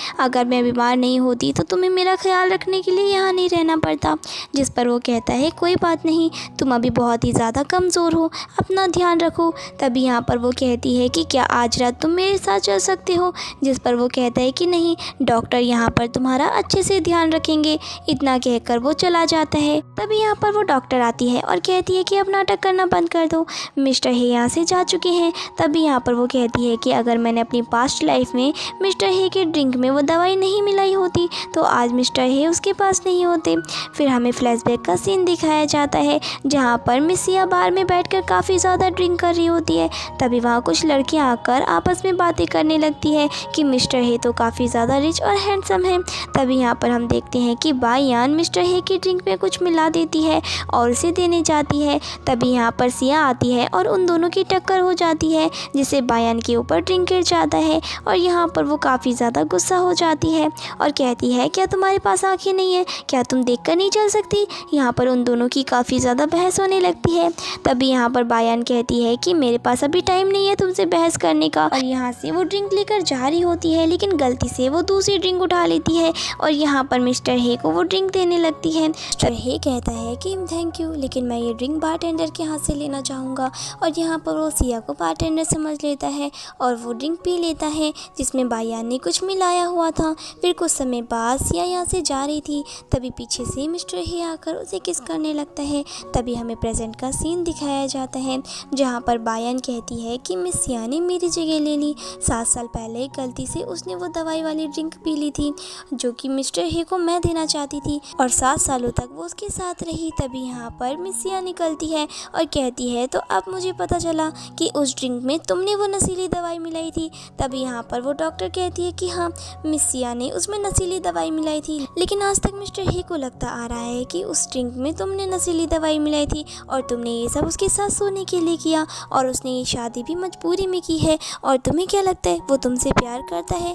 Speaker 1: अगर मैं बीमार नहीं होती तो तुम्हें मेरा ख्याल रखने के लिए यहाँ नहीं रहना पड़ता। जिस पर वो कहता है कोई बात नहीं, तुम अभी बहुत ही ज़्यादा कमज़ोर हो, अपना ध्यान रखो। तभी यहाँ पर वो कहती है कि क्या आज रात तुम मेरे साथ चल सकते हो। जिस पर वो कहता है कि नहीं, डॉक्टर यहाँ पर तुम्हारा अच्छे से ध्यान रखेंगे। इतना कहकर वो चला जाता है। तभी यहाँ पर वो डॉक्टर आती है और कहती है कि अब नाटक करना बंद कर दो, मिस्टर हे यहाँ से जा चुके हैं। तभी यहाँ पर वो कहती है कि अगर मैंने अपनी पास्ट लाइफ में मिस्टर हे के ड्रिंक में वो दवाई नहीं मिलाई होती तो आज मिस्टर हे उसके पास नहीं होते। फिर हमें फ्लैशबैक का सीन दिखाया जाता है, जहाँ पर मिस सिया बार में बैठकर काफ़ी ज़्यादा ड्रिंक कर रही होती है। तभी वहाँ कुछ लड़कियाँ आकर आपस में बातें करने लगती है कि मिस्टर हे तो काफ़ी ज़्यादा रिच और हैंडसम है। तभी यहाँ पर हम देखते हैं कि बायान मिस्टर हे की ड्रिंक में कुछ मिला देती है और उसे देने जाती है। तभी यहाँ पर सिया आती है और उन दोनों की टक्कर हो जाती है, जिससे बायान के ऊपर ड्रिंक गिर जाता है और यहाँ पर वो काफ़ी ज़्यादा गुस्सा हो जाती है और कहती है क्या तुम्हारे पास आँखें नहीं है, क्या तुम देखकर नहीं चल सकती। यहाँ पर उन दोनों की काफ़ी ज़्यादा बहस होने लगती है। तभी यहाँ पर बायान कहती है कि मेरे पास अभी टाइम नहीं है तुमसे बहस करने का, और यहाँ से वो ड्रिंक लेकर जा रही होती है, लेकिन गलती से वो दूसरी ड्रिंक उठा लेती है और यहाँ पर मिस्टर हे को वो ड्रिंक देने लगती है। मिस्टर हे कहता है कि थैंक यू, लेकिन मैं ये ड्रिंक बारटेंडर के हाथ से लेना चाहूँगा। और यहाँ पर वो सिया को बारटेंडर समझ लेता है और वो ड्रिंक पी लेता है जिसमें बायान ने कुछ मिलाया हुआ था। फिर कुछ समय बाद सिया यहाँ से जा रही थी, तभी पीछे से मिस्टर हे आकर उसे किस करने लगता है। तभी हमें प्रेजेंट का सीन दिखाया जाता है, जहाँ पर बायान कहती है कि मिस सिया ने मेरी जगह ले ली। 7 साल पहले गलती से उसने वो दवाई वाली ड्रिंक पी ली थी जो कि मिस्टर हे को मैं देना चाहती थी, और 7 सालों तक वो उसके साथ रही। तभी यहाँ पर मिस सिया निकलती है और कहती है तो अब मुझे पता चला कि उस ड्रिंक में तुमने वो नशीली दवाई मिलाई थी। तभी यहाँ पर वो डॉक्टर कहती है कि हाँ, मिस सिया ने उसमें नशीली दवाई मिलाई थी, लेकिन आज तक मिस्टर हे को लगता आ रहा है कि उस ड्रिंक में तुमने नशीली दवाई मिलाई थी और तुमने ये सब उसके साथ सोने के लिए किया, और उसने ये शादी भी मजबूरी में की है। और तुम्हें क्या लगता है वो तुमसे प्यार करता है।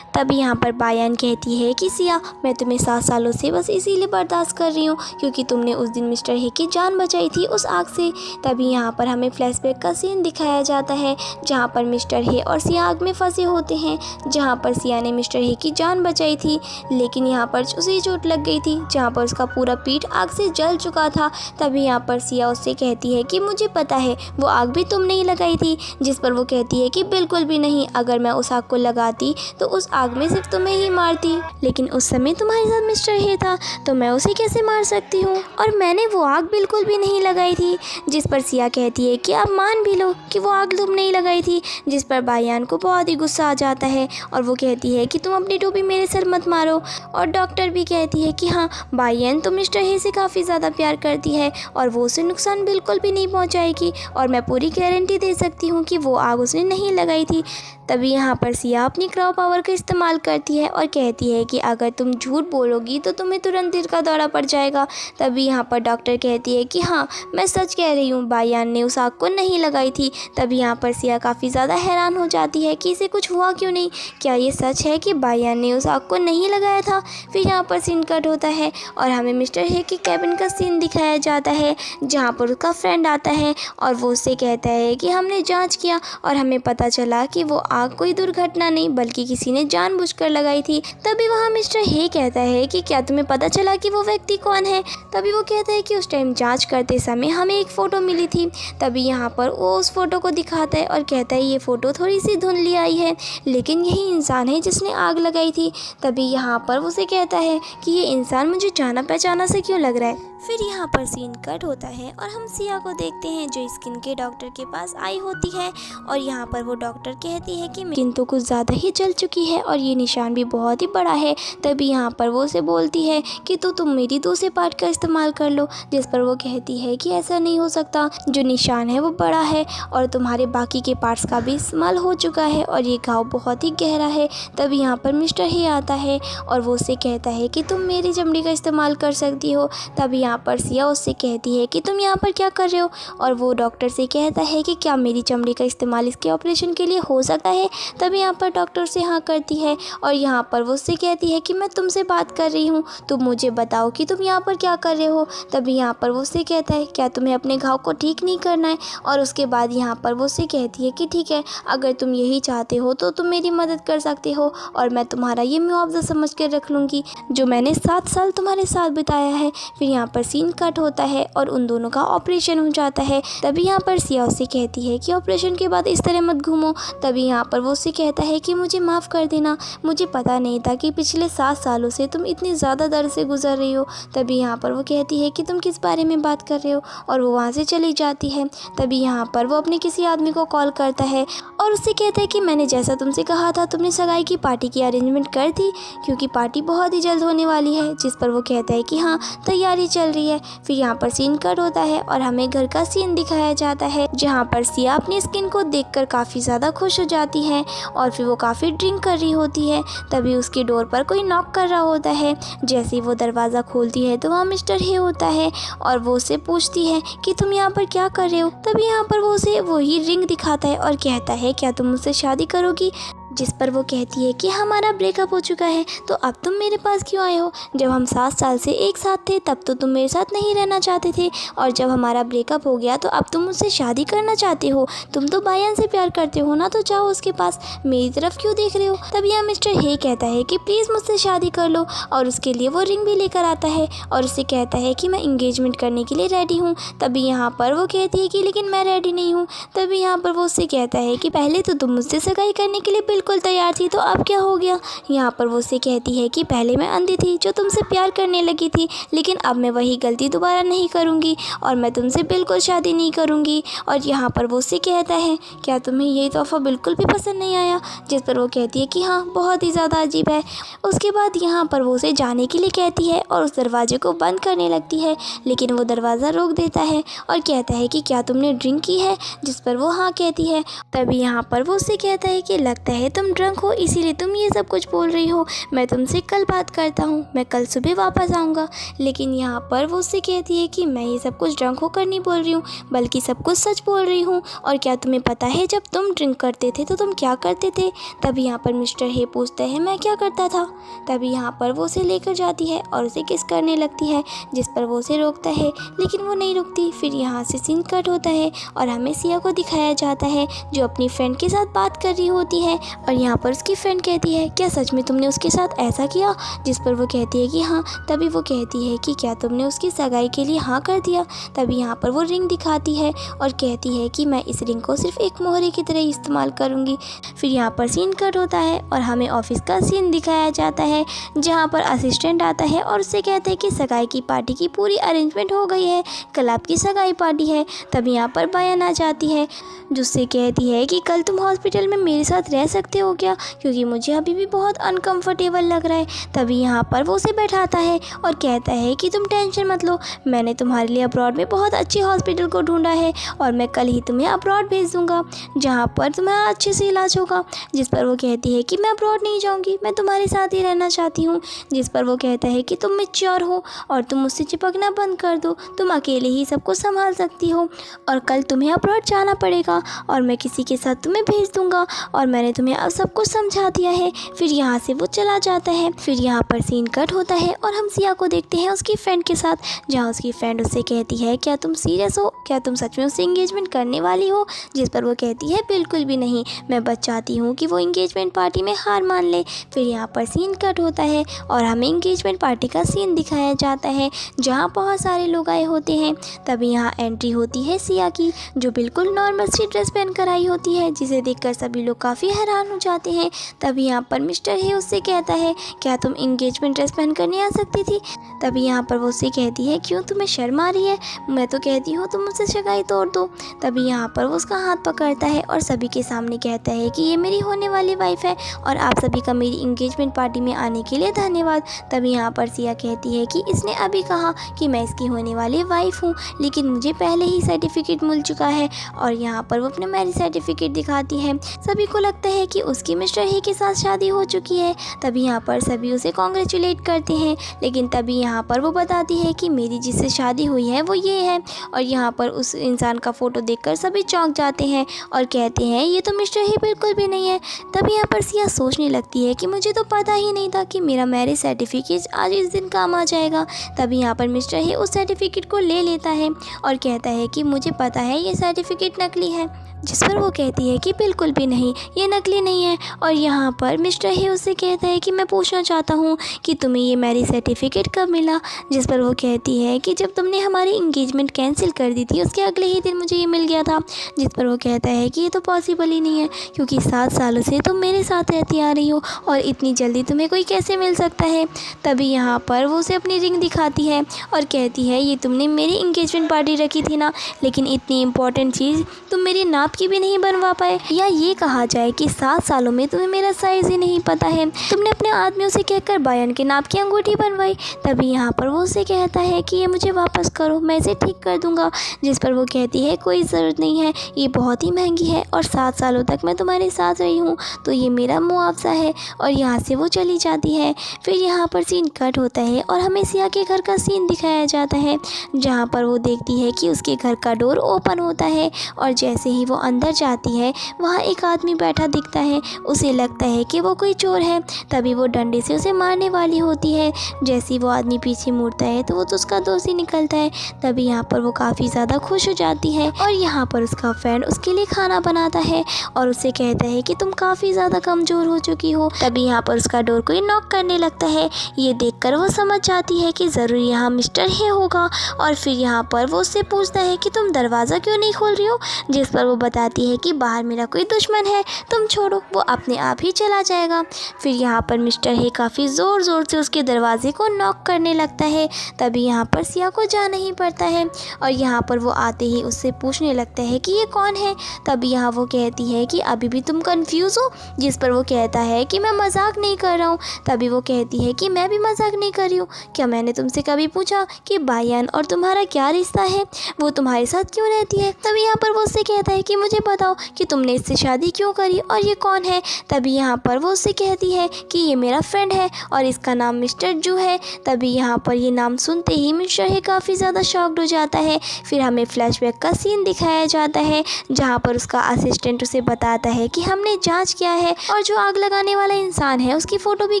Speaker 1: तभी यहाँ पर बायान कहती है कि सिया, मैं तुम्हें 7 सालों से बस इसीलिए बर्दाश्त कर रही हूँ क्योंकि तुमने उस दिन मिस्टर हे की जान बचाई थी उस आग से। तभी यहाँ पर हमें फ्लैशबैक का सीन दिखाया जाता है, जहाँ पर मिस्टर हे और सिया आग में फंसे होते हैं, जहाँ पर सिया ने मिस्टर हे की जान बचाई थी, लेकिन यहाँ पर उसे चोट लग गई थी, जहाँ पर उसका पूरा पीठ आग से जल चुका था। तभी यहाँ पर सिया उससे कहती है कि मुझे पता है वो आग भी तुमने ही लगाई थी। जिस पर वो कहती है कि बिल्कुल भी नहीं, अगर मैं उस आग को लगाती तो उस आग में सिर्फ तुम्हें ही मारती, लेकिन उस समय तुम्हारे साथ मिस्टर हे था तो मैं उसे कैसे मार सकती हूँ, और मैंने वो आग बिल्कुल भी नहीं लगाई थी। जिस पर सिया कहती है कि आप मान भी लो कि वो आग तुमने ही लगाई थी। जिस पर बायान को बहुत ही गुस्सा आ जाता है और वो कहती है कि तुम अपनी टोपी मेरे सर मत मारो। और डॉक्टर भी कहती है कि हाँ बायान तो मिस्टर हे से काफ़ी ज़्यादा प्यार करती है और वो उसे नुकसान बिल्कुल भी नहीं पहुँचाएगी, और मैं पूरी गारंटी दे सकती हूँ कि वो आग उसने नहीं लगाई थी। तभी यहाँ पर सिया अपनी क्रॉ पावर का इस्तेमाल करती है और कहती है कि अगर तुम झूठ बोलोगी तो तुम्हें तुरंत दिल का दौरा पड़ जाएगा। तभी यहाँ पर डॉक्टर कहती है कि हाँ मैं सच कह रही हूँ, बायान ने उस आग को नहीं लगाई थी। तभी यहाँ पर सिया काफ़ी ज़्यादा हैरान हो जाती है कि इसे कुछ हुआ क्यों नहीं, क्या ये सच है कि बायान ने उस आग को नहीं लगाया था। फिर यहाँ पर सीन कट होता है और हमें मिस्टर हे के कैबिन का सीन दिखाया जाता है, जहाँ पर उसका फ्रेंड आता है और वो उससे कहता है कि हमने जाँच किया और हमें पता चला कि वो आग कोई दुर्घटना नहीं बल्कि किसी ने जानबूझकर लगाई थी। तभी वहाँ मिस्टर हे कहता है कि क्या तुम्हें पता चला कि वो व्यक्ति कौन है। तभी वो कहता है कि उस टाइम जांच करते समय हमें एक फ़ोटो मिली थी। तभी यहाँ पर वो उस फ़ोटो को दिखाता है और कहता है ये फ़ोटो थोड़ी सी धुंधली आई है, लेकिन यही इंसान है जिसने आग लगाई थी। तभी यहाँ पर उसे कहता है कि ये इंसान मुझे जाना पहचाना से क्यों लग रहा है। फिर यहाँ पर सीन कट होता है और हम सिया को देखते हैं जो स्किन के डॉक्टर के पास आई होती है, और यहाँ पर वो डॉक्टर कहती है कि स्किन तो कुछ ज़्यादा ही जल चुकी है और ये निशान भी बहुत ही बड़ा है। तभी यहाँ पर वो उसे बोलती है कि तुम मेरी दूसरे पार्ट का इस्तेमाल कर लो। जिस पर वो कहती है कि ऐसा नहीं हो सकता, जो निशान है वो बड़ा है और तुम्हारे बाकी के पार्ट्स का भी इस्तेमाल हो चुका है और ये घाव बहुत ही गहरा है। तभी यहाँ पर मिस्टर हे आता है और वो उससे कहता है कि तुम मेरी चमड़ी का इस्तेमाल कर सकती हो। तभी यहाँ पर सिया उससे कहती है कि तुम यहाँ पर क्या कर रहे हो, और वो डॉक्टर से कहता है कि क्या मेरी चमड़ी का इस्तेमाल इसके ऑपरेशन के लिए हो सकता है। तभी यहाँ पर डॉक्टर से हाँ कर करती है और यहाँ पर वो उससे कहती है कि मैं तुमसे बात कर रही हूँ, तुम मुझे बताओ कि तुम यहाँ पर क्या कर रहे हो। तभी यहाँ पर वो उससे कहता है क्या तुम्हें अपने घाव को ठीक नहीं करना है। और उसके बाद यहाँ पर वो उससे कहती है कि ठीक है, अगर तुम यही चाहते हो तो तुम मेरी मदद कर सकते हो और मैं तुम्हारा ये मुआवजा समझ कर रख लूँगी जो मैंने 7 साल तुम्हारे साथ बिताया है। फिर यहाँ पर सीन कट होता है और उन दोनों का ऑपरेशन हो जाता है। तभी यहाँ पर सिया उससे कहती है कि ऑपरेशन के बाद इस तरह मत घूमो। तभी यहाँ पर वो उससे कहता है कि मुझे माफ़ कर देना, मुझे पता नहीं था कि पिछले 7 सालों से तुम इतनी ज़्यादा दर्द से गुजर रही हो। तभी यहाँ पर वो कहती है कि तुम किस बारे में बात कर रहे हो और वो वहाँ से चली जाती है। तभी यहाँ पर वो अपने किसी आदमी को कॉल करता है और उससे कहता है कि मैंने जैसा तुमसे कहा था तुमने सगाई की पार्टी की अरेंजमेंट कर दी, क्योंकि पार्टी बहुत ही जल्द होने वाली है। जिस पर वो कहता है कि हाँ, तैयारी चल रही है। फिर यहाँ पर सीन कट होता है और हमें घर का सीन दिखाया जाता है जहाँ पर सिया अपनी स्किन को देखकर काफ़ी ज़्यादा खुश हो जाती है और फिर वो काफ़ी ड्रिंक कर रही होती है। तभी उसके डोर पर कोई नॉक कर रहा होता है। जैसे ही वो दरवाज़ा खोलती है तो वहाँ मिस्टर हे होता है और वो उससे पूछती है कि तुम यहाँ पर क्या कर रहे हो। तभी यहाँ पर वो उसे वही रिंग दिखाता है और कहता है क्या तुम मुझसे शादी करोगी। जिस पर वो कहती है कि हमारा ब्रेकअप हो चुका है तो अब तुम मेरे पास क्यों आए हो। जब हम 7 साल से एक साथ थे तब तो तुम मेरे साथ नहीं रहना चाहते थे और जब हमारा ब्रेकअप हो गया तो अब तुम मुझसे शादी करना चाहते हो। तुम तो बायन से प्यार करते हो ना, तो जाओ उसके पास, मेरी तरफ क्यों देख रहे हो। तभी यहाँ मिस्टर हे कहता है कि प्लीज़ मुझसे शादी कर लो और उसके लिए वो रिंग भी लेकर आता है और उससे कहता है कि मैं इंगेजमेंट करने के लिए रेडी हूँ। तभी यहाँ पर वो कहती है कि लेकिन मैं रेडी नहीं हूँ। तभी यहाँ पर वो उससे कहता है कि पहले तो तुम मुझसे सगाई करने के लिए बिल्कुल तैयार थी, तो अब क्या हो गया। यहाँ पर वो उससे कहती है कि पहले मैं अंधी थी जो तुमसे प्यार करने लगी थी, लेकिन अब मैं वही गलती दोबारा नहीं करूँगी और मैं तुमसे बिल्कुल शादी नहीं करूँगी। और यहाँ पर वो उससे कहता है क्या तुम्हें ये तोहफ़ा बिल्कुल भी पसंद नहीं आया। जिस पर वो कहती है कि हाँ, बहुत ही ज़्यादा अजीब है। उसके बाद यहाँ पर वो उसे जाने के लिए कहती है और उस दरवाजे को बंद करने लगती है, लेकिन वो दरवाज़ा रोक देता है और कहता है कि क्या तुमने ड्रिंक की है। जिस पर वो हाँ कहती है। तभी यहाँ पर वो उससे कहता है कि लगता है तुम ड्रंक हो, इसीलिए तुम ये सब कुछ बोल रही हो। मैं तुमसे कल बात करता हूँ, मैं कल सुबह वापस आऊँगा। लेकिन यहाँ पर वो उससे कहती है कि मैं ये सब कुछ ड्रंक होकर नहीं बोल रही हूँ, बल्कि सब कुछ सच बोल रही हूँ। और क्या तुम्हें पता है जब तुम ड्रिंक करते थे तो तुम क्या करते थे। तभी यहाँ पर मिस्टर हे पूछता है मैं क्या करता था। तभी यहाँ पर वो उसे लेकर जाती है और उसे किस करने लगती है, जिस पर वो उसे रोकता है, लेकिन वो नहीं रुकती। फिर यहाँ से सीन कट होता है और हमें सिया को दिखाया जाता है जो अपनी फ्रेंड के साथ बात कर रही होती है और यहाँ पर उसकी फ्रेंड कहती है क्या सच में तुमने उसके साथ ऐसा किया। जिस पर वो कहती है कि हाँ। तभी वो कहती है कि क्या तुमने उसकी सगाई के लिए हाँ कर दिया। तभी यहाँ पर वो रिंग दिखाती है और कहती है कि मैं इस रिंग को सिर्फ एक मोहरे की तरह इस्तेमाल करूँगी। फिर यहाँ पर सीन कट होता है और हमें ऑफिस का सीन दिखाया जाता है जहाँ पर असिस्टेंट आता है और उससे कहते हैं कि सगाई की पार्टी की पूरी अरेंजमेंट हो गई है, कल आपकी सगाई पार्टी है। तभी यहाँ पर बयान आ जाती है जिससे कहती है कि कल तुम हॉस्पिटल में मेरे साथ रह सकते हो क्या, क्योंकि मुझे अभी भी बहुत अनकंफर्टेबल लग रहा है। तभी यहाँ पर वो उसे बैठाता है और कहता है कि तुम टेंशन मत लो, मैंने तुम्हारे लिए अब्रॉड में बहुत अच्छे हॉस्पिटल को ढूंढा है और मैं कल ही तुम्हें अब्रॉड भेज दूँगा जहाँ पर तुम्हारा अच्छे से इलाज होगा। जिस पर वो कहती है कि मैं अब्रॉड नहीं जाऊँगी, मैं तुम्हारे साथ ही रहना चाहती हूँ। जिस पर वो कहता है कि तुम मैच्योर हो और तुम मुझसे चिपकना बंद कर दो, तुम अकेले ही सब कुछ संभाल सकती हो और कल तुम्हें अब्रॉड जाना पड़ेगा और मैं किसी के साथ तुम्हें भेज दूँगा और मैंने तुम्हें अब सब कुछ समझा दिया है। फिर यहाँ से वो चला जाता है। फिर यहाँ पर सीन कट होता है और हम सिया को देखते हैं उसकी फ्रेंड के साथ, जहाँ उसकी फ्रेंड उससे कहती है क्या तुम सीरियस हो, क्या तुम सच में उससे इंगेजमेंट करने वाली हो। जिस पर वो कहती है बिल्कुल भी नहीं, मैं बस चाहती हूँ कि वो इंगेजमेंट पार्टी में हार मान ले। फिर यहाँ पर सीन कट होता है और हमें इंगेजमेंट पार्टी का सीन दिखाया जाता है जहाँ बहुत सारे लोग आए होते हैं। तभी यहाँ एंट्री होती है सिया की, जो बिल्कुल नॉर्मल सी ड्रेस पहन कर आई होती है, जिसे देखकर सभी लोग काफ़ी हैरान हो जाते हैं। तभी यहाँ पर मिस्टर हे उससे कहता है क्या तुम इंगेजमेंट ड्रेस पहन कर नहीं आ सकती थी। तभी यहाँ पर वो उससे कहती है क्यों तुम्हें शर्म आ रही है, मैं तो कहती हूँ तुम मुझसे सगाई तोड़ दो। तभी यहाँ पर वो उसका हाथ पकड़ता है और सभी के सामने कहता है कि ये मेरी होने वाली वाइफ है और आप सभी का मेरी इंगेजमेंट पार्टी में आने के लिए धन्यवाद। तभी यहाँ पर सिया कहती है कि इसने अभी कहा कि मैं इसकी होने वाली वाइफ हूँ, लेकिन मुझे पहले ही सर्टिफिकेट मिल चुका है। और यहाँ पर वो अपने मैरिज सर्टिफिकेट दिखाती है। सभी को लगता है कि उसकी मिस्टर हे के साथ शादी हो चुकी है। तभी यहाँ पर सभी उसे कॉन्ग्रेचुलेट करते हैं, लेकिन तभी यहाँ पर वो बताती है कि मेरी जिससे शादी हुई है वो ये है। और यहाँ पर उस इंसान का फ़ोटो देखकर सभी चौंक जाते हैं और कहते हैं ये तो मिस्टर हे बिल्कुल भी नहीं है। तभी यहाँ पर सिया सोचने लगती है कि मुझे तो पता ही नहीं था कि मेरा मैरिज सर्टिफिकेट आज इस दिन काम आ जाएगा। तभी यहाँ पर मिस्टर हे उस सर्टिफिकेट को ले लेता है और कहता है कि मुझे पता है ये सर्टिफिकेट नकली है, जिस पर वो कहती है कि बिल्कुल भी नहीं, ये नकली नहीं है। और यहाँ पर मिस्टर हे उससे कहता है कि मैं पूछना चाहता हूँ कि तुम्हें ये मैरिज सर्टिफिकेट कब मिला, जिस पर वो कहती है कि जब तुमने हमारी इंगेजमेंट कैंसिल कर दी थी उसके अगले ही दिन मुझे ये मिल गया था। जिस पर वो कहता है कि ये तो पॉसिबल ही नहीं है, क्योंकि 7 सालों से तुम मेरे साथ रहती आ रही हो और इतनी जल्दी तुम्हें कोई कैसे मिल सकता है। तभी यहाँ पर वो उसे अपनी रिंग दिखाती है और कहती है ये तुमने मेरी इंगेजमेंट पार्टी रखी थी ना, लेकिन इतनी इंपॉर्टेंट चीज़ तुम मेरी नाप की भी नहीं बनवा पाए, या ये कहा जाए कि 7 सालों में तुम्हें मेरा साइज़ ही नहीं पता है। तुमने अपने आदमियों से कहकर बायन के नाप की अंगूठी बनवाई। तभी यहाँ पर वो उससे कहता है कि ये मुझे वापस करो, मैं इसे ठीक कर दूंगा। जिस पर वो कहती है कोई ज़रूरत नहीं है, ये बहुत ही महंगी है और 7 सालों तक मैं तुम्हारे साथ रही हूँ तो ये मेरा मुआवजा है। और यहाँ से वो चली जाती है। फिर यहाँ पर सीन कट होता है और हमें सिया के घर का सीन दिखाया जाता है, जहाँ पर वो देखती है कि उसके घर का डोर ओपन होता है और जैसे ही वो अंदर जाती है वहाँ एक आदमी बैठा दिखता है। उसे लगता है कि वो कोई चोर है। तभी वो डंडे से उसे मारने वाली होती है। जैसे ही वो आदमी पीछे मुड़ता है तो वो तो उसका दोस्त ही निकलता है। तभी यहाँ पर वो काफ़ी ज़्यादा खुश हो जाती है और यहाँ पर उसका फ्रेंड उसके लिए खाना बनाता है और उससे कहता है कि तुम काफ़ी ज़्यादा कमज़ोर हो चुकी हो। तभी यहाँ पर उसका डोर कोई नॉक करने लगता है। ये देखकर वो समझ जाती है कि ज़रूर यहाँ मिस्टर हे होगा और फिर यहाँ पर वो उससे पूछता है कि तुम दरवाज़ा क्यों नहीं खोल रही हो, जिस पर वो बताती है कि बाहर मेरा कोई दुश्मन है, तुम छोड़ो, वो अपने आप ही चला जाएगा। फिर यहाँ पर मिस्टर हे काफ़ी ज़ोर ज़ोर से उसके दरवाजे को नॉक करने लगता है। तभी यहाँ पर सिया को जाना ही पड़ता है और यहाँ पर वो आते ही उससे पूछने लगता है कि ये कौन है। तभी यहाँ वो कहती है कि अभी भी तुम कंफ्यूज हो, जिस पर वो कहता है कि मैं मजाक नहीं कर रहा हूँ। तभी वो कहती है कि मैं भी मजाक नहीं कर रही हूँ, क्या मैंने तुमसे कभी पूछा कि बायन और तुम्हारा क्या रिश्ता है, वो तुम्हारे साथ क्यों रहती है। तभी यहाँ पर वो उससे कहता है कि मुझे बताओ कि तुमने इससे शादी क्यों करी और ये कौन है। तभी यहाँ पर वो उससे कहती है कि ये मेरा फ्रेंड है और इसका नाम मिस्टर जू है। तभी यहाँ पर ये नाम सुनते ही मिस्टर हे काफ़ी ज़्यादा शॉक्ड हो जाता है। फिर हमें फ्लैशबैक का सीन दिखाया जाता है, जहाँ पर उसका असिस्टेंट उसे बताता है कि हमने जांच किया है और जो आग लगाने वाला इंसान है उसकी फ़ोटो भी